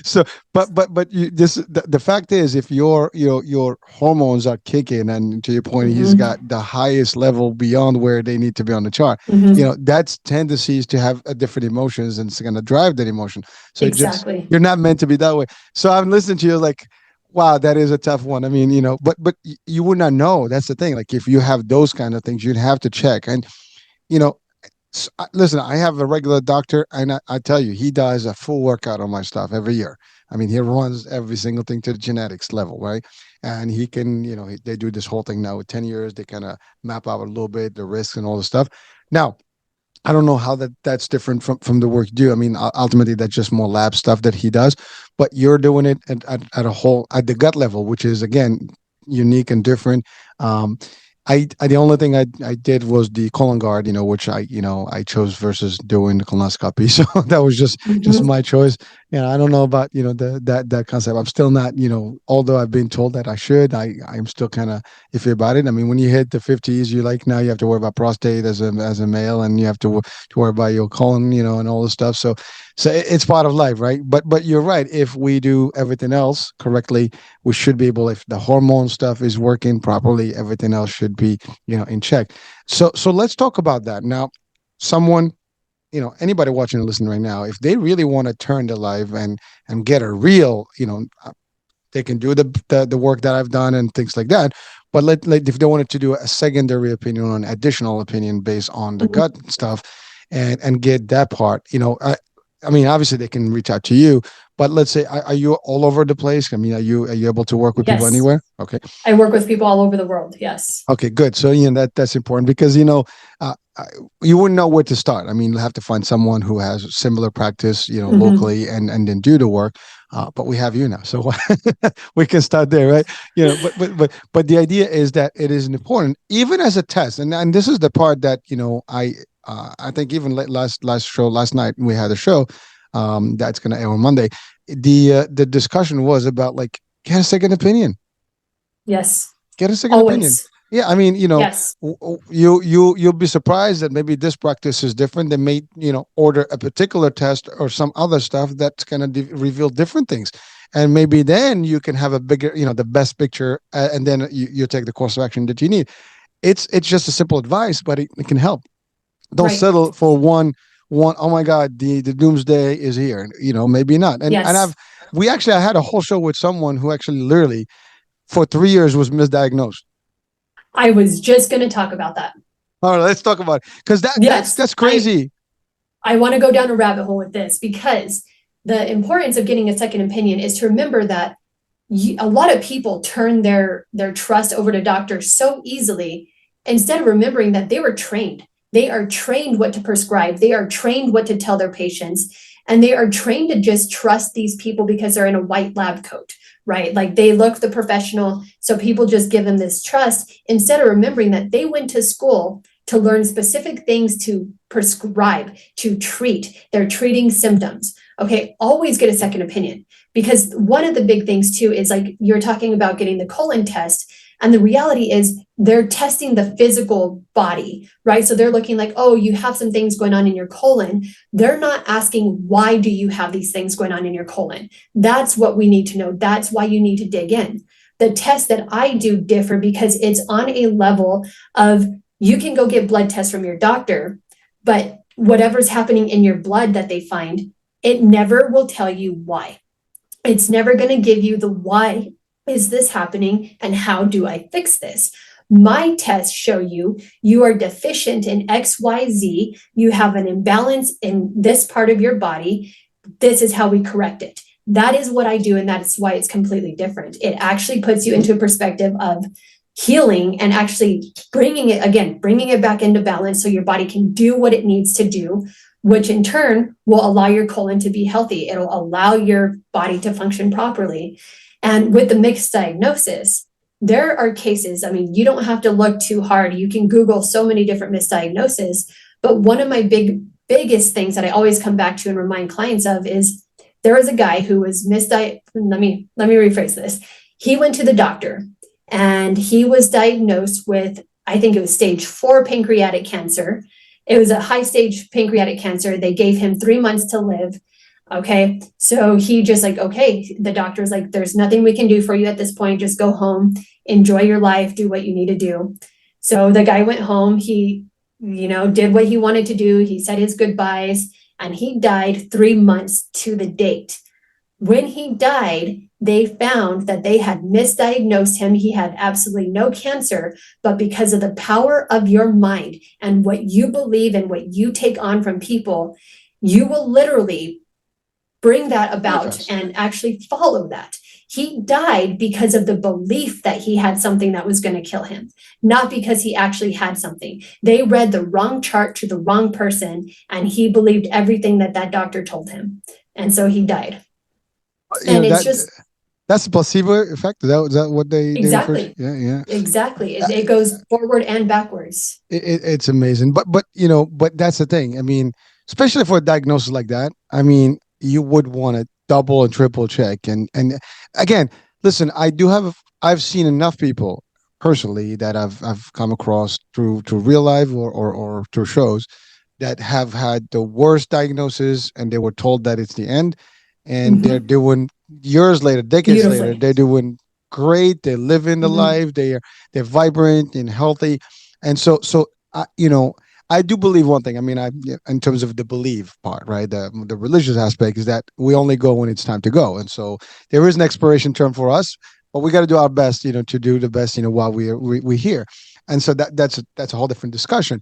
So, but the fact is, if your hormones are kicking, and to your point, he's got the highest level beyond where they need to be on the chart. That's tendencies to have a different emotions, and it's going to drive that emotion. So exactly, you're not meant to be that way. So I'm listening to you like, wow, that is a tough one. I mean, but you would not know. That's the thing. Like, if you have those kind of things, you'd have to check. And, listen, I have a regular doctor, and I tell you, he does a full workout on my stuff every year. I mean, he runs every single thing to the genetics level, right? And he can, they do this whole thing now with 10 years. They kind of map out a little bit the risks and all the stuff. Now, I don't know how that's different from the work you do. I mean, ultimately, that's just more lab stuff that he does, but you're doing it at the gut level, which is, again, unique and different. The only thing I did was the colon guard, which I chose versus doing the colonoscopy. So that was just my choice. I don't know about, that concept. I'm still not, although I've been told that I should, I'm still kind of iffy about it. I mean, when you hit the 50s, now you have to worry about prostate as a male, and you have to worry about your colon, and all this stuff. So it's part of life, right? But you're right. If we do everything else correctly, we should be able, if the hormone stuff is working properly, everything else should be, in check. So let's talk about that. Now, someone, anybody watching and listening right now, if they really want to turn their life and get a real, they can do the work that I've done and things like that. But if they wanted to do a secondary opinion or an additional opinion based on the gut stuff and get that part, I mean, obviously they can reach out to you, but let's say, are you all over the place? I mean, are you able to work with people anywhere? Okay. I work with people all over the world. Yes. Okay, good. So, that's important because, you wouldn't know where to start. I mean, you'll have to find someone who has similar practice, locally and then do the work. But we have you now, so we can start there, right? But the idea is that it is important, even as a test. And this is the part that, I think even last night we had a show that's going to air on Monday. The discussion was about, like, get a second opinion. Yes. Get a second opinion. Yeah, I mean, Yes. you'll be surprised that maybe this practice is different. They may, order a particular test or some other stuff that's going to reveal different things, and maybe then you can have a bigger, the best picture, and then you take the course of action that you need. It's just a simple advice, but it can help. Don't Right. settle for one. Oh my God, the doomsday is here. Maybe not. And Yes. I had a whole show with someone who actually literally for 3 years was misdiagnosed. I was just going to talk about that. All right, let's talk about it because Yes. that's crazy. I want to go down a rabbit hole with this because the importance of getting a second opinion is to remember that a lot of people turn their trust over to doctors so easily instead of remembering that they were trained. They are trained what to prescribe. They are trained what to tell their patients. And they are trained to just trust these people because they're in a white lab coat, right? Like they look the professional. So people just give them this trust instead of remembering that they went to school to learn specific things to prescribe, to treat. They're treating symptoms. Okay, always get a second opinion because one of the big things too is like you're talking about getting the colon test. And the reality is they're testing the physical body, right? So they're looking like, oh, you have some things going on in your colon. They're not asking, why do you have these things going on in your colon? That's what we need to know. That's why you need to dig in. The tests that I do differ because it's on a level of you can go get blood tests from your doctor, but whatever's happening in your blood that they find, it never will tell you why. It's never going to give you the why is this happening and how do I fix this? My tests show you are deficient in XYZ. You have an imbalance in this part of your body. This is how we correct it. That is what I do, and that is why it's completely different. It actually puts you into a perspective of healing and actually bringing it back into balance so your body can do what it needs to do, which in turn will allow your colon to be healthy. It'll allow your body to function properly. And with the mixed diagnosis, there are cases, I mean, you don't have to look too hard. You can Google so many different misdiagnoses. But one of my biggest things that I always come back to and remind clients of is there was a guy who was let me rephrase this. He went to the doctor and he was diagnosed with, I think it was stage 4 pancreatic cancer. It was a high stage pancreatic cancer. They gave him 3 months to live. Okay. So he just like, okay, the doctor's like, there's nothing we can do for you at this point. Just go home, enjoy your life, do what you need to do. So the guy went home. He, did what he wanted to do. He said his goodbyes and he died 3 months to the date. When he died, they found that they had misdiagnosed him. He had absolutely no cancer, but because of the power of your mind and what you believe and what you take on from people, you will literally bring that about and actually follow that. He died because of the belief that he had something that was going to kill him, not because he actually had something. They read the wrong chart to the wrong person, and he believed everything that doctor told him. And so he died. And it's just that's the placebo effect. Is that what they exactly? Yeah. Exactly. It goes forward and backwards. It's amazing, but that's the thing. I mean, especially for a diagnosis like that, I mean, you would want to double and triple check. And again, listen, I've seen enough people personally that I've come across through real life or through shows that have had the worst diagnosis, and they were told that it's the end. And they're doing years later, decades later, they're doing great. They're living the life. They're vibrant and healthy. And so I do believe one thing. I mean, in terms of the belief part, right? The religious aspect is that we only go when it's time to go. And so there is an expiration term for us, but we got to do our best, to do the best, while we're here. And so that's a whole different discussion.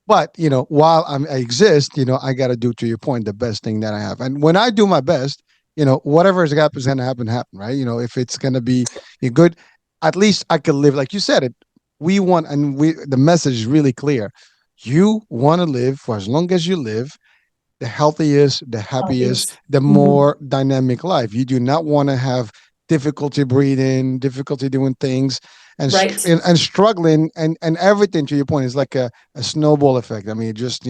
But, while I exist, I got to do, to your point, the best thing that I have. And when I do my best, whatever is going to happen, right? If it's going to be good, at least I could live, like you said it. The message is really clear. You want to live for as long as you live, the healthiest, the happiest, the more dynamic life. You do not want to have difficulty breathing, difficulty doing things, and and struggling, and everything. To your point, is like a snowball effect. I mean, just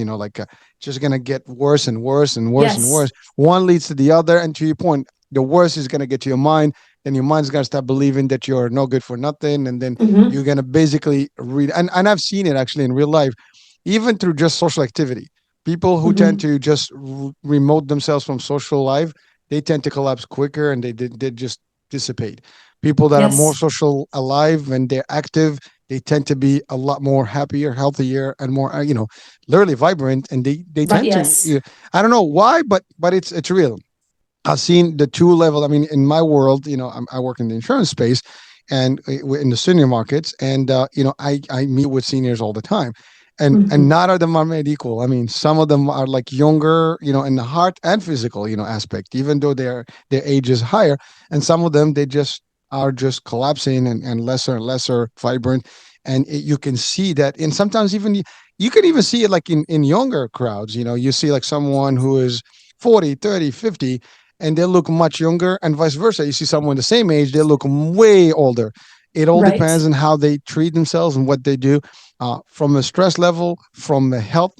just gonna get worse and worse and worse and worse. One leads to the other, and to your point, the worst is gonna get to your mind. then your mind's going to start believing that you're no good for nothing. And then Hmm. you're going to basically read. And I've seen it actually in real life, even through just social activity. People who tend Hmm. to just remote themselves from social life, they tend to collapse quicker and they just dissipate. People that are more Yes. social alive and they're active, they tend to be a lot more happier, healthier, and more, literally vibrant. And they Right. tend to, Yes. I don't know why, but it's real. I've seen the two level. I mean, in my world, I work in the insurance space, and we're in the senior markets, and I meet with seniors all the time, and Hmm. not all of them are made equal. I mean, some of them are like younger, in the heart and physical, aspect, even though their age is higher, and some of them they just are just collapsing and lesser and lesser vibrant, and you can see that, and sometimes even you can even see it like in younger crowds. You see like someone who is 40, 30, 50, and they look much younger, and vice versa. You see someone the same age, they look way older. It all Right. depends on how they treat themselves and what they do, from a stress level, from a health,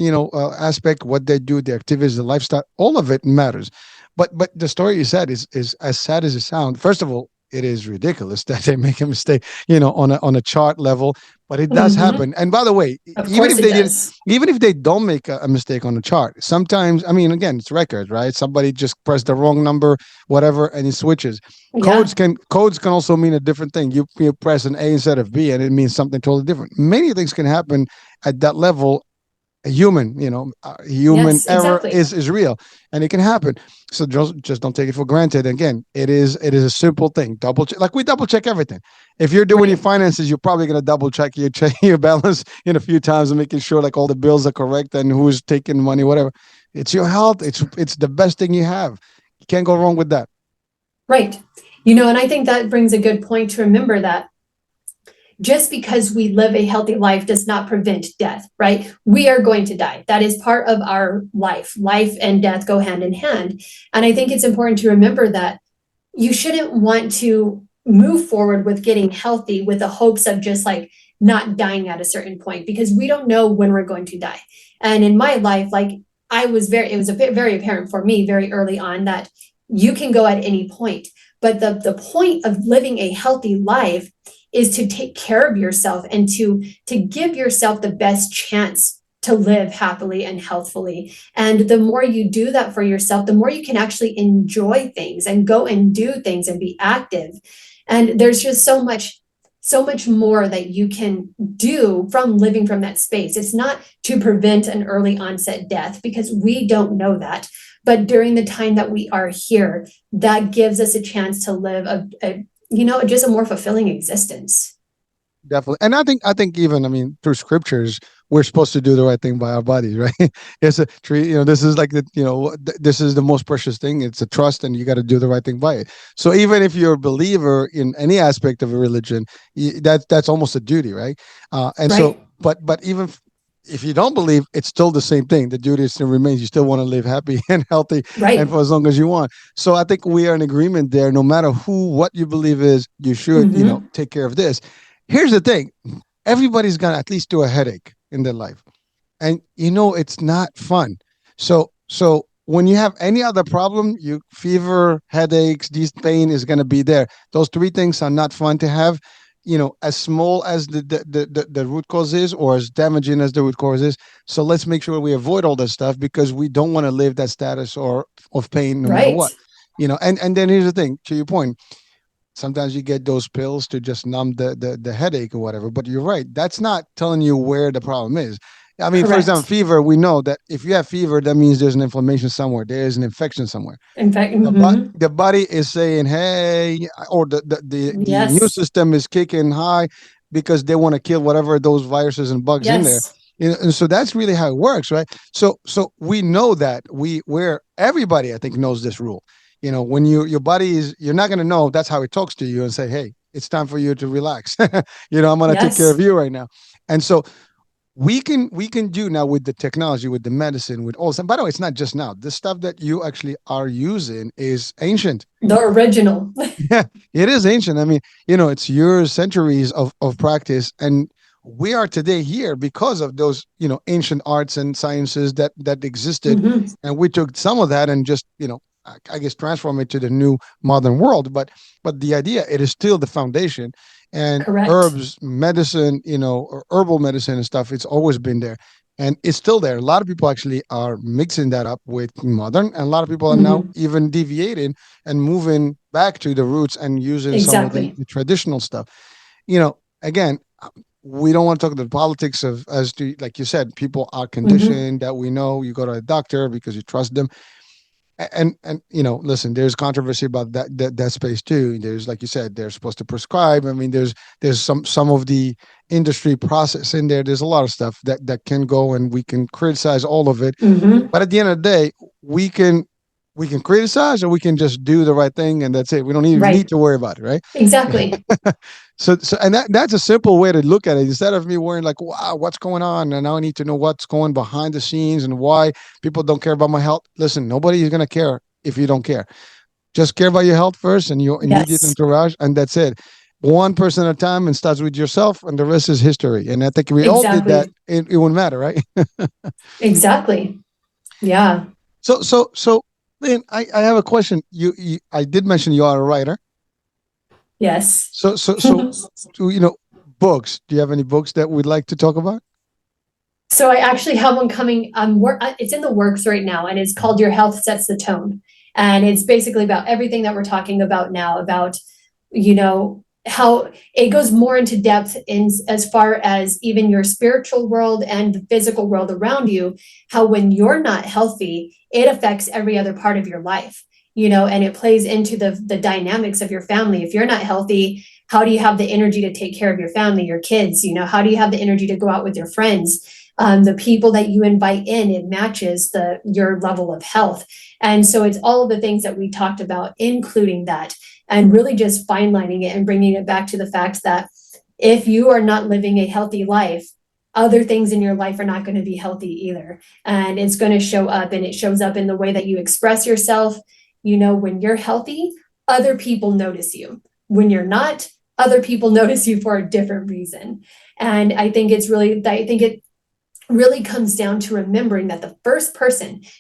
aspect, what they do, the activities, the lifestyle, all of it matters. But the story you said is as sad as it sounds. First of all, it is ridiculous that they make a mistake, on a chart level, but it does Hmm. happen. And by the way, Of even course if it they did, does. even if they don't make a mistake on the chart, sometimes, I mean, again, it's records, right? Somebody just pressed the wrong number, whatever, and it switches. Yeah. Codes can also mean a different thing. You press an A instead of B, and it means something totally different. Many things can happen at that level. Human Yes. error Exactly. is real, and it can happen. So just don't take it for granted. Again, it is a simple thing. Double check, like we double check everything. If you're doing your Right. finances, you're probably going to double check your balance in a few times and making sure like all the bills are correct and who's taking money, whatever. It's your health. It's the best thing you have. You can't go wrong with that. Right. And I think that brings a good point to remember that just because we live a healthy life does not prevent death, right? We are going to die. That is part of our life. Life and death go hand in hand. And I think it's important to remember that you shouldn't want to move forward with getting healthy with the hopes of just like not dying at a certain point, because we don't know when we're going to die. And in my life, like it was a bit very apparent for me very early on that you can go at any point. But the point of living a healthy life is to take care of yourself and to give yourself the best chance to live happily and healthfully. And the more you do that for yourself, the more you can actually enjoy things and go and do things and be active. And there's just so much more that you can do from living from that space. It's not to prevent an early onset death, because we don't know that. But during the time that we are here, that gives us a chance to live just a more fulfilling existence. Definitely. And I think even, I mean, through scriptures, we're supposed to do the right thing by our bodies, right? It's a tree, this is like this is the most precious thing. It's a trust, and you got to do the right thing by it. So even if you're a believer in any aspect of a religion, that's almost a duty, right? And so, Right. but even if you don't believe, it's still the same thing. The duty still remains. You still want to live happy and healthy and Right. for as long as you want. So I think we are in agreement there. No matter what you believe is, you should, Mm-hmm. take care of this. Here's the thing: everybody's gonna at least do a headache in their life, and it's not fun. So when you have any other problem, you fever, headaches, these pain is gonna be there. Those three things are not fun to have. As small as the root cause is, or as damaging as the root cause is. So let's make sure we avoid all that stuff, because we don't want to live that status or of pain no matter Right. what. And then here's the thing, to your point, sometimes you get those pills to just numb the headache or whatever, but you're right, that's not telling you where the problem is. I mean, for example, Correct. fever, we know that if you have fever, that means there's an inflammation somewhere, there's an infection somewhere. In fact, The body is saying, hey, or the immune yes. system is kicking high, because they want to kill whatever those viruses and bugs in there. Yes. And so that's really how it works, right? So we know that, where everybody, I think, knows this rule. When your body is, you're not going to know, that's how it talks to you and say, hey, it's time for you to relax. I'm going to take care of Yes. you right now. And so we can do now with the technology, with the medicine, with all. And by the way, it's not just now. The stuff that you actually are using is ancient. The original. Yeah, it is ancient. I mean, it's years, centuries of practice, and we are today here because of those, ancient arts and sciences that existed, Hmm. and we took some of that and just, I guess, transform it to the new modern world. But the idea, it is still the foundation. And Correct. herbs, medicine, or herbal medicine and stuff, it's always been there. And it's still there. A lot of people actually are mixing that up with modern, and a lot of people are now Mhm. even deviating and moving back to the roots and using some of the, Exactly. the traditional stuff. Again, we don't want to talk about the politics of, as to, like you said, people are Mhm. conditioned that we know. You go to a doctor because you trust them. And listen, there's controversy about that space too. There's, like you said, they're supposed to prescribe. I mean, there's some of the industry process in there. There's a lot of stuff that can go, and we can criticize all of it. Mhm. But at the end of the day, we can criticize, or we can just do the right thing, and that's it. We don't even need Right. to worry about it, right? Exactly. So and that's a simple way to look at it. Instead of me worrying like, wow, what's going on? And now I need to know what's going behind the scenes and why people don't care about my health. Listen, nobody is gonna care if you don't care. Just care about your health first and your immediate Yes. entourage, and that's it. One person at a time, and starts with yourself, and the rest is history. And I think we all did that. Exactly. It wouldn't matter, right? Exactly. Yeah. So Lynn, I have a question. I did mention you are a writer. Yes. So books. Do you have any books that we'd like to talk about? So I actually have one coming. It's in the works right now, and it's called "Your Health Sets the Tone," and it's basically about everything that we're talking about now. About how it goes more into depth in as far as even your spiritual world and the physical world around you. How when you're not healthy, it affects every other part of your life. And it plays into the dynamics of your family. If you're not healthy, how do you have the energy to take care of your family, your kids? How do you have the energy to go out with your friends? The people that you invite in, it matches your level of health. And so it's all of the things that we talked about, including that, and really just fine lining it and bringing it back to the fact that if you are not living a healthy life, other things in your life are not going to be healthy either. And it's going to show up, and it shows up in the way that you express yourself. When you're healthy, other people notice you. When you're not, other people notice you for a different reason. And I think it really comes down to remembering that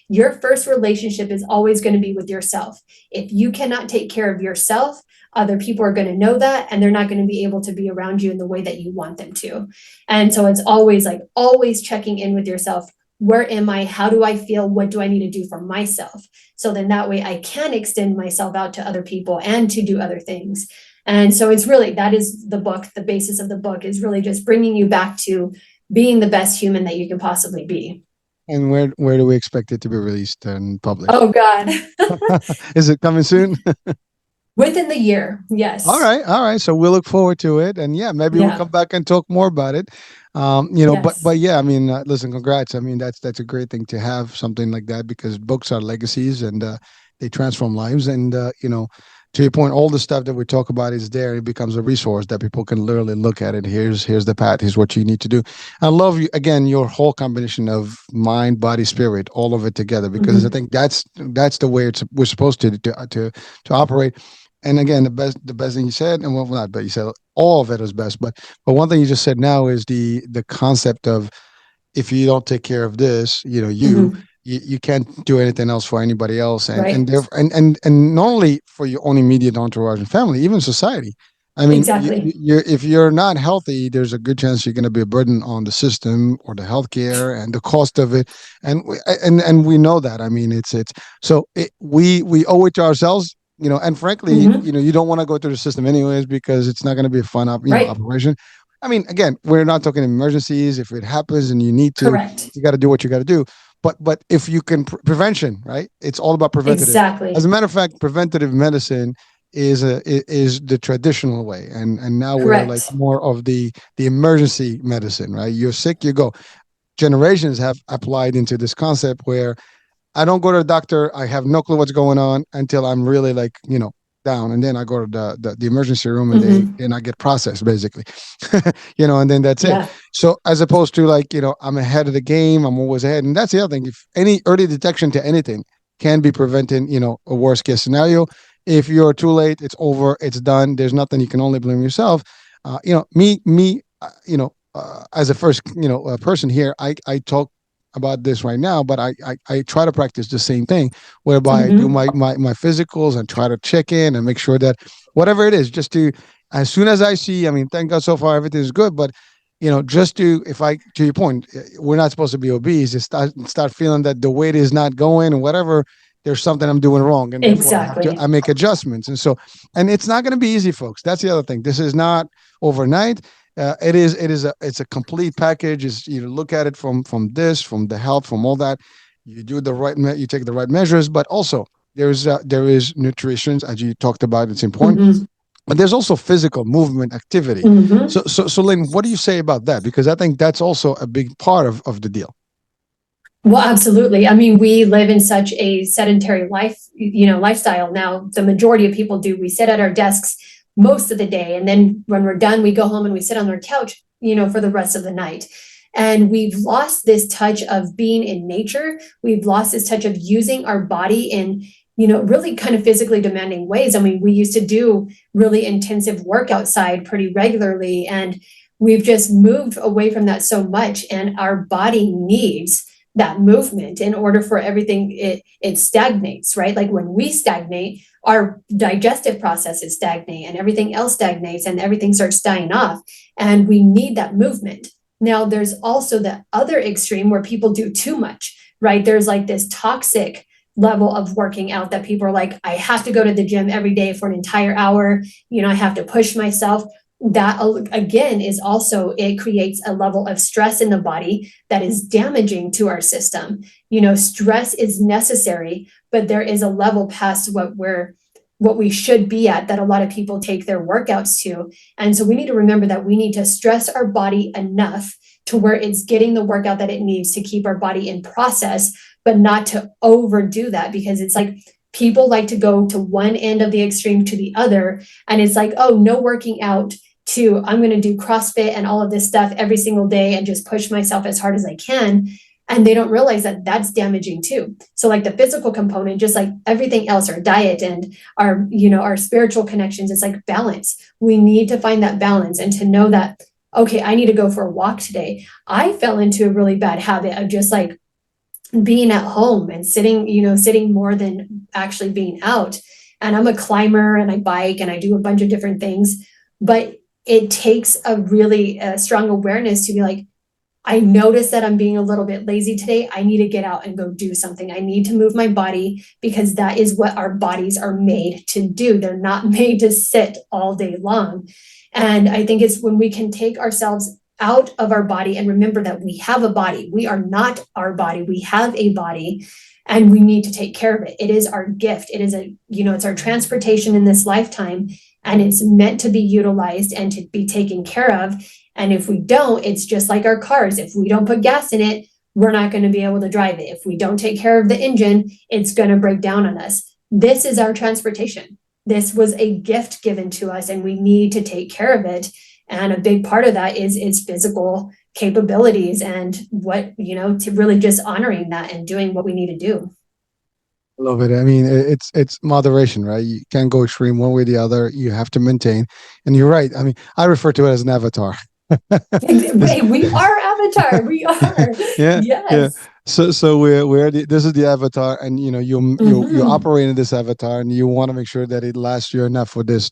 your first relationship is always going to be with yourself. If you cannot take care of yourself, other people are going to know that, and they're not going to be able to be around you in the way that you want them to. And so it's always checking in with yourself. Where am I? How do I feel? What do I need to do for myself? So then that way I can extend myself out to other people and to do other things. And so that is the book. The basis of the book is really just bringing you back to being the best human that you can possibly be. And where do we expect it to be released and published? Oh God. Is it coming soon? Within the year. All Yes. right, all right. So we'll look forward to it, and yeah, maybe we'll Yeah. come back and talk more about it. But Yes. yeah, I mean, listen, congrats. I mean, that's a great thing to have something like that, because books are legacies, and they transform lives. And to your point, all the stuff that we talk about is there. It becomes a resource that people can literally look at it. Here's the path. Here's what you need to do. I love you again, your whole combination of mind, body, spirit, all of it together, because I Mhm. think that's the way we're supposed to operate. And again, the best thing you said, and well, not, but you said all of it is best. But one thing you just said now is the concept of, if you don't take care of this, Mhm. you can't do anything else for anybody else, and Right. therefore, and not only for your own immediate entourage and family, even society. I mean, Exactly. if you're not healthy, there's a good chance you're going to be a burden on the system or the healthcare and the cost of it, and we know that. I mean, it's so we owe it to ourselves. And frankly, Mhm. you don't want to go through the system anyways, because it's not going to be a fun Right. operation. I mean, again, we're not talking emergencies. If it happens and you need to, Correct. you got to do what you got to do. But if you can, prevention, right? It's all about preventative. As a Exactly. matter of fact, preventative medicine is the traditional way, and now we're like Correct. more of the emergency medicine, right? You're sick, you go. Generations have applied into this concept where I don't go to the doctor. I have no clue what's going on until I'm really like, down. And then I go to the emergency room, and Mhm. I get processed basically, and then that's it. Yeah. So as opposed to like, I'm ahead of the game, I'm always ahead. And that's the other thing. If any early detection to anything can be preventing, a worst case scenario. If you're too late, it's over, it's done. There's nothing, you can only blame yourself. Me, as a first, person here, I talk about this right now, but I try to practice the same thing, whereby I do Mhm. my physicals and try to check in and make sure that whatever it is, just to, as soon as I see, I mean, thank God so far everything is good, but just to, if I, to your point, we're not supposed to be obese. Just start feeling that the weight is not going or whatever. There's something I'm doing wrong, and therefore I Exactly. make adjustments. And so, and it's not going to be easy, folks. That's the other thing. This is not overnight. It's a complete package. Is, you look at it from the health, from all that. You do the right, you take the right measures, but also there is nutrition, as you talked about. It's important, Mhm. but there's also physical movement, activity. Mhm. So Lynn, what do you say about that? Because I think that's also a big part of the deal. Well, absolutely. I mean, we live in such a sedentary lifestyle now. The majority of people do. We sit at our desks most of the day, and then when we're done, we go home and we sit on our couch, for the rest of the night. And we've lost this touch of being in nature. We've lost this touch of using our body in, really kind of physically demanding ways. I mean, we used to do really intensive work outside pretty regularly, and we've just moved away from that so much. And our body needs that movement in order for everything, it stagnates, right? Like when we stagnate, our digestive processes stagnate and everything else stagnates and everything starts dying off, and we need that movement. Now there's also the other extreme where people do too much, right? There's like this toxic level of working out that people are like, I have to go to the gym every day for an entire hour, I have to push myself. That again is also, it creates a level of stress in the body that is damaging to our system. Stress is necessary, but there is a level past what we should be at that a lot of people take their workouts to. And so we need to remember that we need to stress our body enough to where it's getting the workout that it needs to keep our body in process, but not to overdo that, because it's like people like to go to one end of the extreme to the other. And it's like, oh, no working out, to I'm going to do CrossFit and all of this stuff every single day and just push myself as hard as I can. And they don't realize that that's damaging too. So like the physical component, just like everything else, our diet and our spiritual connections, it's like balance. We need to find that balance and to know that, okay, I need to go for a walk today. I fell into a really bad habit of just like being at home and sitting more than actually being out. And I'm a climber and I bike and I do a bunch of different things, but it takes a really strong awareness to be like, I notice that I'm being a little bit lazy today. I need to get out and go do something. I need to move my body, because that is what our bodies are made to do. They're not made to sit all day long. And I think it's when we can take ourselves out of our body and remember that we have a body. We are not our body. We have a body and we need to take care of it. It is our gift. It is it's our transportation in this lifetime, and it's meant to be utilized and to be taken care of. And if we don't, it's just like our cars. If we don't put gas in it, we're not going to be able to drive it. If we don't take care of the engine, it's going to break down on us. This is our transportation. This was a gift given to us, and we need to take care of it. And a big part of that is its physical capabilities and to really just honoring that and doing what we need to do. I love it. I mean, it's moderation, right? You can't go extreme one way or the other. You have to maintain. And you're right. I mean, I refer to it as an avatar. Hey, we are Avatar. We are. Yeah, yeah. Yes. So this is the avatar, and you Mhm. operate in this avatar, and you want to make sure that it lasts you enough for this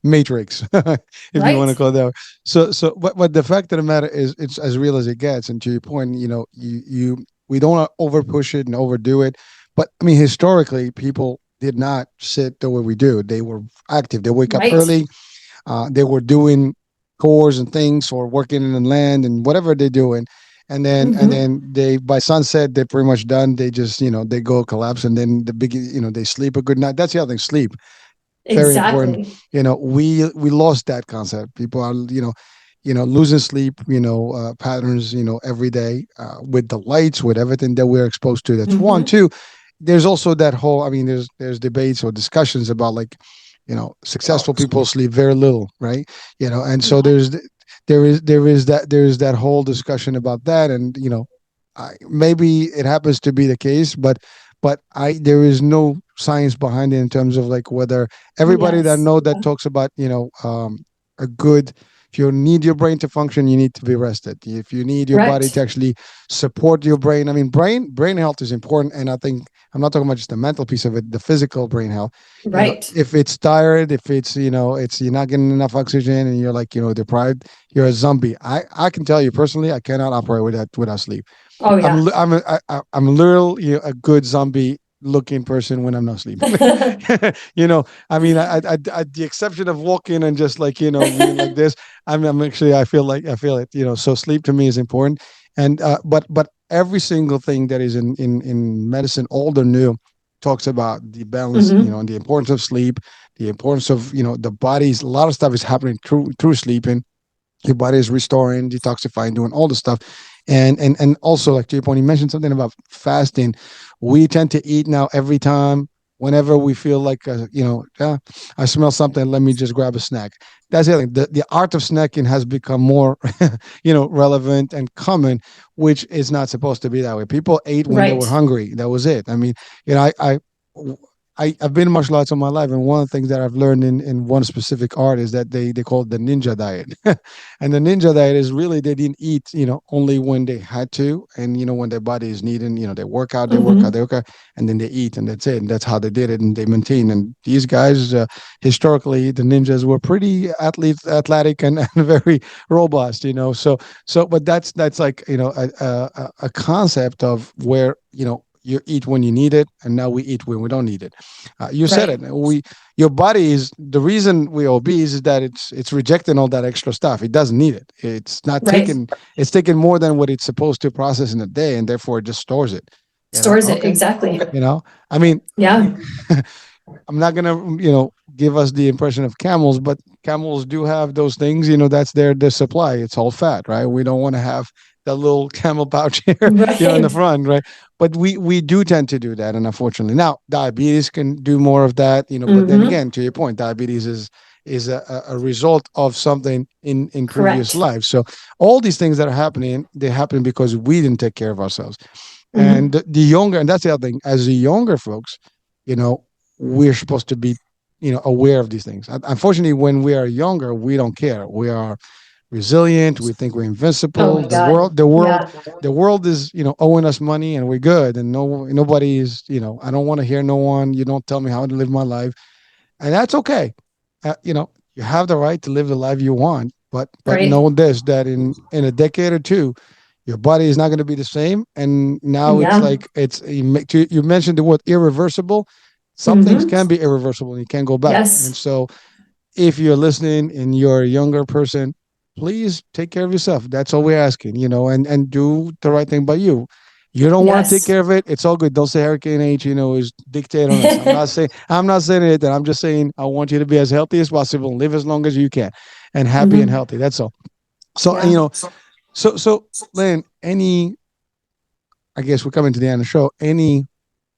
matrix, if you want to Right. call it that way. But the fact of the matter is, it's as real as it gets. And to your point, we don't over push it and overdo it. But I mean, historically, people did not sit the way we do. They were active. They wake up Right. early. They were doing chores and things, or working in the land and whatever they're doing. Mhm. And then they, by sunset, they're pretty much done. They just, they go collapse, and then they sleep a good night. That's the other thing, sleep. Very important. Exactly. We lost that concept. People are, losing sleep, patterns, every day, with the lights, with everything that we're exposed to. That's one. Mhm. Two, there's also that whole, I mean, there's debates or discussions about, like, successful people sleep very little, right? And so Yeah. there is that whole discussion about that. And maybe it happens to be the case, but there is no science behind it, in terms of like whether everybody that Yes. know that talks about a good if you need your brain to function, you need to be rested. If you need your body to Correct. actually support your brain, I mean, brain health is important, and I think I'm not talking about just the mental piece of it, the physical brain health. Right. If it's tired, if it's it's you're not getting enough oxygen, and you're like deprived, you're a zombie. I can tell you personally, I cannot operate without sleep. Oh yeah. I'm literally a good zombie looking person when I'm not sleeping. I mean, the exception of walking and just like being like this, I'm actually I feel it. So sleep to me is important, and but every single thing that is in medicine, old or new, talks about the balance, Hmm. and the importance of sleep, the importance of the body's. A lot of stuff is happening through sleeping. Your body is restoring, detoxifying, doing all the stuff. And also, like to your point, you mentioned something about fasting. We tend to eat now every time, whenever we feel like yeah, I smell something, let me just grab a snack. That's it. The art of snacking has become more relevant and common, which is not supposed to be that way. People ate when they were Right. hungry. That was it. I mean, you know I I've been in martial arts all my life, and one of the things that I've learned in one specific art is that they call it the ninja diet. And the ninja diet is really they didn't eat, only when they had to, and when their body is needing, they work out, Hmm. they work out, and then they eat, and that's it. And that's how they did it, and they maintain. And these guys, historically, the ninjas were pretty athletic, and very robust. But that's like a concept of where you eat when you need it, and now we eat when we don't need it. You said it. Right. Your body is the reason we're obese is that it's rejecting all that extra stuff. It doesn't need it. It's not Right. taking. It's taking more than what it's supposed to process in a day, and therefore it just stores it. Stores it. Okay. Exactly. I mean, Yeah. I'm not gonna give us the impression of camels, but camels do have those things. That's their supply. It's all fat, right? We don't want to have that little camel pouch here, in the Right. front, right? But we do tend to do that, and unfortunately, now diabetes can do more of that. But then Hmm. again, to your point, diabetes is a result of something in previous Correct. lives. So all these things that are happening, they happen because we didn't take care of ourselves. And Hmm. the younger, and that's the other thing, as the younger folks, you know, we're supposed to be, aware of these things. Unfortunately, when we are younger, we don't care. We are resilient. We think we're Oh invincible. my God. Yeah. The world is, owing us money, and we're good. And nobody is, I don't want to hear no one. You don't tell me how to live my life, and that's okay. You have the right to live the life you want, but Right. know this, that in a decade or two, your body is not going to be the same. And now it's Yeah. like you mentioned the word irreversible. Some things Hmm. can be irreversible, and you can't go back. And Yes. so if you're listening and you're a younger person, please take care of yourself. That's all we're asking, and do the right thing by you. You don't want to take Yes. care of it. It's all good. Don't say Hurricane H, is dictate on us. I'm not saying it. That I'm just saying I want you to be as healthy as possible and live as long as you can, and happy and Hmm. healthy. That's all. So Yeah. Lynn, I guess we're coming to the end of the show. Any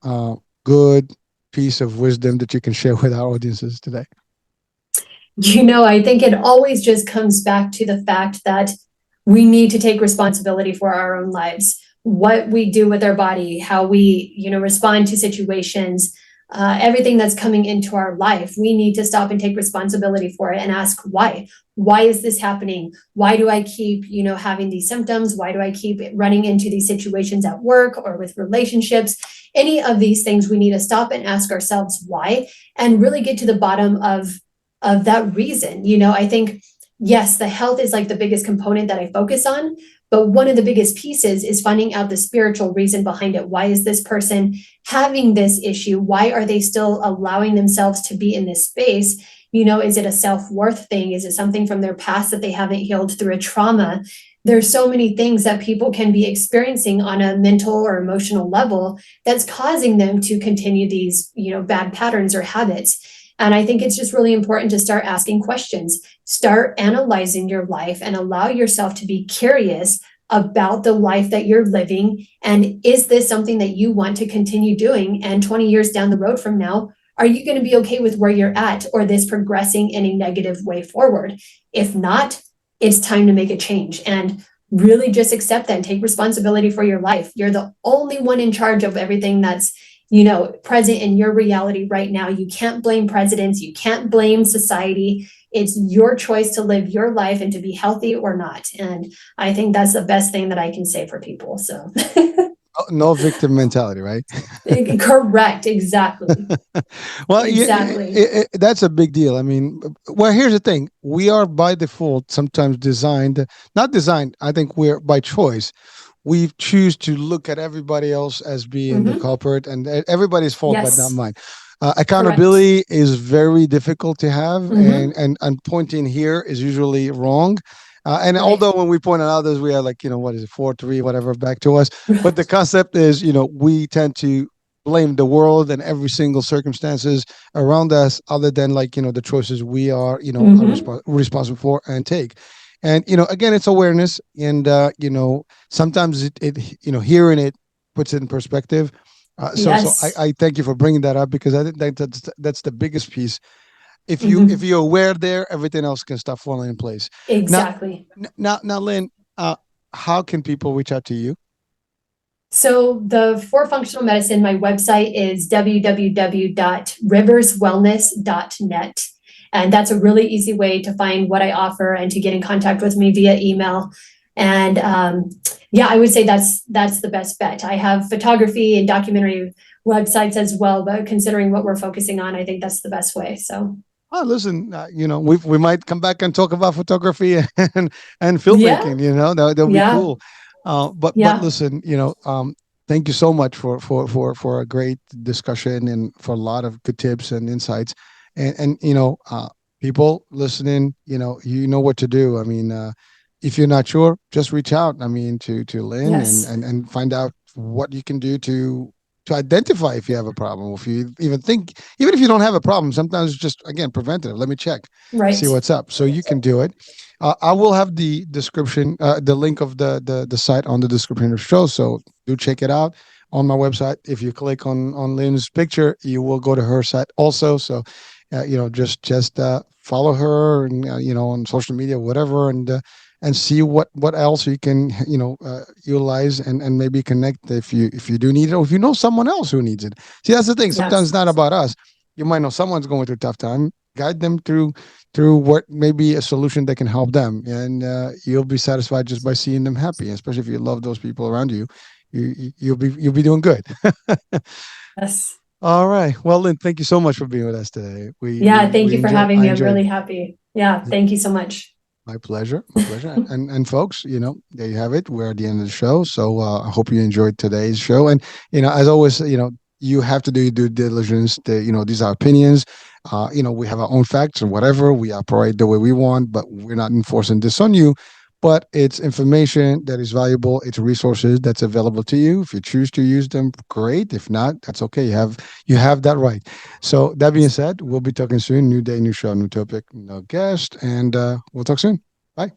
uh, good piece of wisdom that you can share with our audiences today? I think it always just comes back to the fact that we need to take responsibility for our own lives, what we do with our body, how we, respond to situations, everything that's coming into our life. We need to stop and take responsibility for it and ask why. Why is this happening? Why do I keep, having these symptoms? Why do I keep running into these situations at work or with relationships? Any of these things, we need to stop and ask ourselves why, and really get to the bottom of that reason. I think, yes, the health is like the biggest component that I focus on, but one of the biggest pieces is finding out the spiritual reason behind it. Why is this person having this issue? Why are they still allowing themselves to be in this space? Is it a self-worth thing? Is it something from their past that they haven't healed through a trauma? There's so many things that people can be experiencing on a mental or emotional level that's causing them to continue these, bad patterns or habits. And I think it's just really important to start asking questions, start analyzing your life, and allow yourself to be curious about the life that you're living. And is this something that you want to continue doing? And 20 years down the road from now, are you going to be okay with where you're at, or this progressing in a negative way forward? If not, it's time to make a change and really just accept that and take responsibility for your life. You're the only one in charge of everything that's present in your reality right now. You can't blame presidents. You can't blame society. It's your choice to live your life and to be healthy or not. And I think that's the best thing that I can say for people. So No victim mentality, right? correct. Exactly. Well, Exactly. that's a big deal. I mean, well, here's the thing. We are by default sometimes not designed, I think we're by choice. We choose to look at everybody else as being the Hmm. culprit and everybody's fault, but not Yes. mine. Correct. Accountability is very difficult to have, Hmm. and pointing here is usually wrong. And Right. although when we point out others, we are like, what is it, 4-3, whatever, back to us. But the concept is, we tend to blame the world and every single circumstances around us, other than like, the choices we are, are Hmm. responsible for and take. And, again, it's awareness. And, sometimes hearing it puts it in perspective. So Yes. I thank you for bringing that up, because I think that's the biggest piece. If Hmm. you're aware there, everything else can start falling in place. Now, Exactly. now, Lynn, how can people reach out to you? So the for functional medicine, my website is www.riverswellness.net. And that's a really easy way to find what I offer and to get in contact with me via email. And yeah, I would say that's the best bet. I have photography and documentary websites as well, but considering what we're focusing on, I think that's the best way. So Oh, listen, we might come back and talk about photography and yeah, filmmaking. That'll be yeah, cool. But yeah. listen, thank you so much for a great discussion and for a lot of good tips and insights. And people listening, you know what to do. I mean, if you're not sure, just reach out. I mean, to Lynn, and Yes. and find out what you can do to identify if you have a problem, or if you even if you don't have a problem, sometimes it's just, again, preventative. Let me check, see Right. what's up. So you can do it. I will have the description, the link of the site on the description of the show. So do check it out on my website. If you click on Lynn's picture, you will go to her site also. So, just follow her, and on social media, whatever, and see what else you can utilize, and maybe connect if you do need it, or if you know someone else who needs it. See, that's the thing. Sometimes Yes. it's not about us. You might know someone's going through a tough time. Guide them through what may be a solution that can help them, and you'll be satisfied just by seeing them happy. Especially if you love those people around you, you'll be doing good. Yes. All right. Well, Lynn, thank you so much for being with us today. We Yeah, we thank we you for enjoy. having I me. I'm enjoyed. really happy. Yeah, thank you so much. My pleasure. My pleasure. And folks, there you have it. We're at the end of the show. So I hope you enjoyed today's show. And as always, you have to do your due diligence. These are opinions. We have our own facts and whatever. We operate the way we want, but we're not enforcing this on you. But it's information that is valuable. It's resources that's available to you. If you choose to use them, great. If not, that's okay. You have that right. So that being said, we'll be talking soon. New day, new show, new topic, no guest, and we'll talk soon. Bye.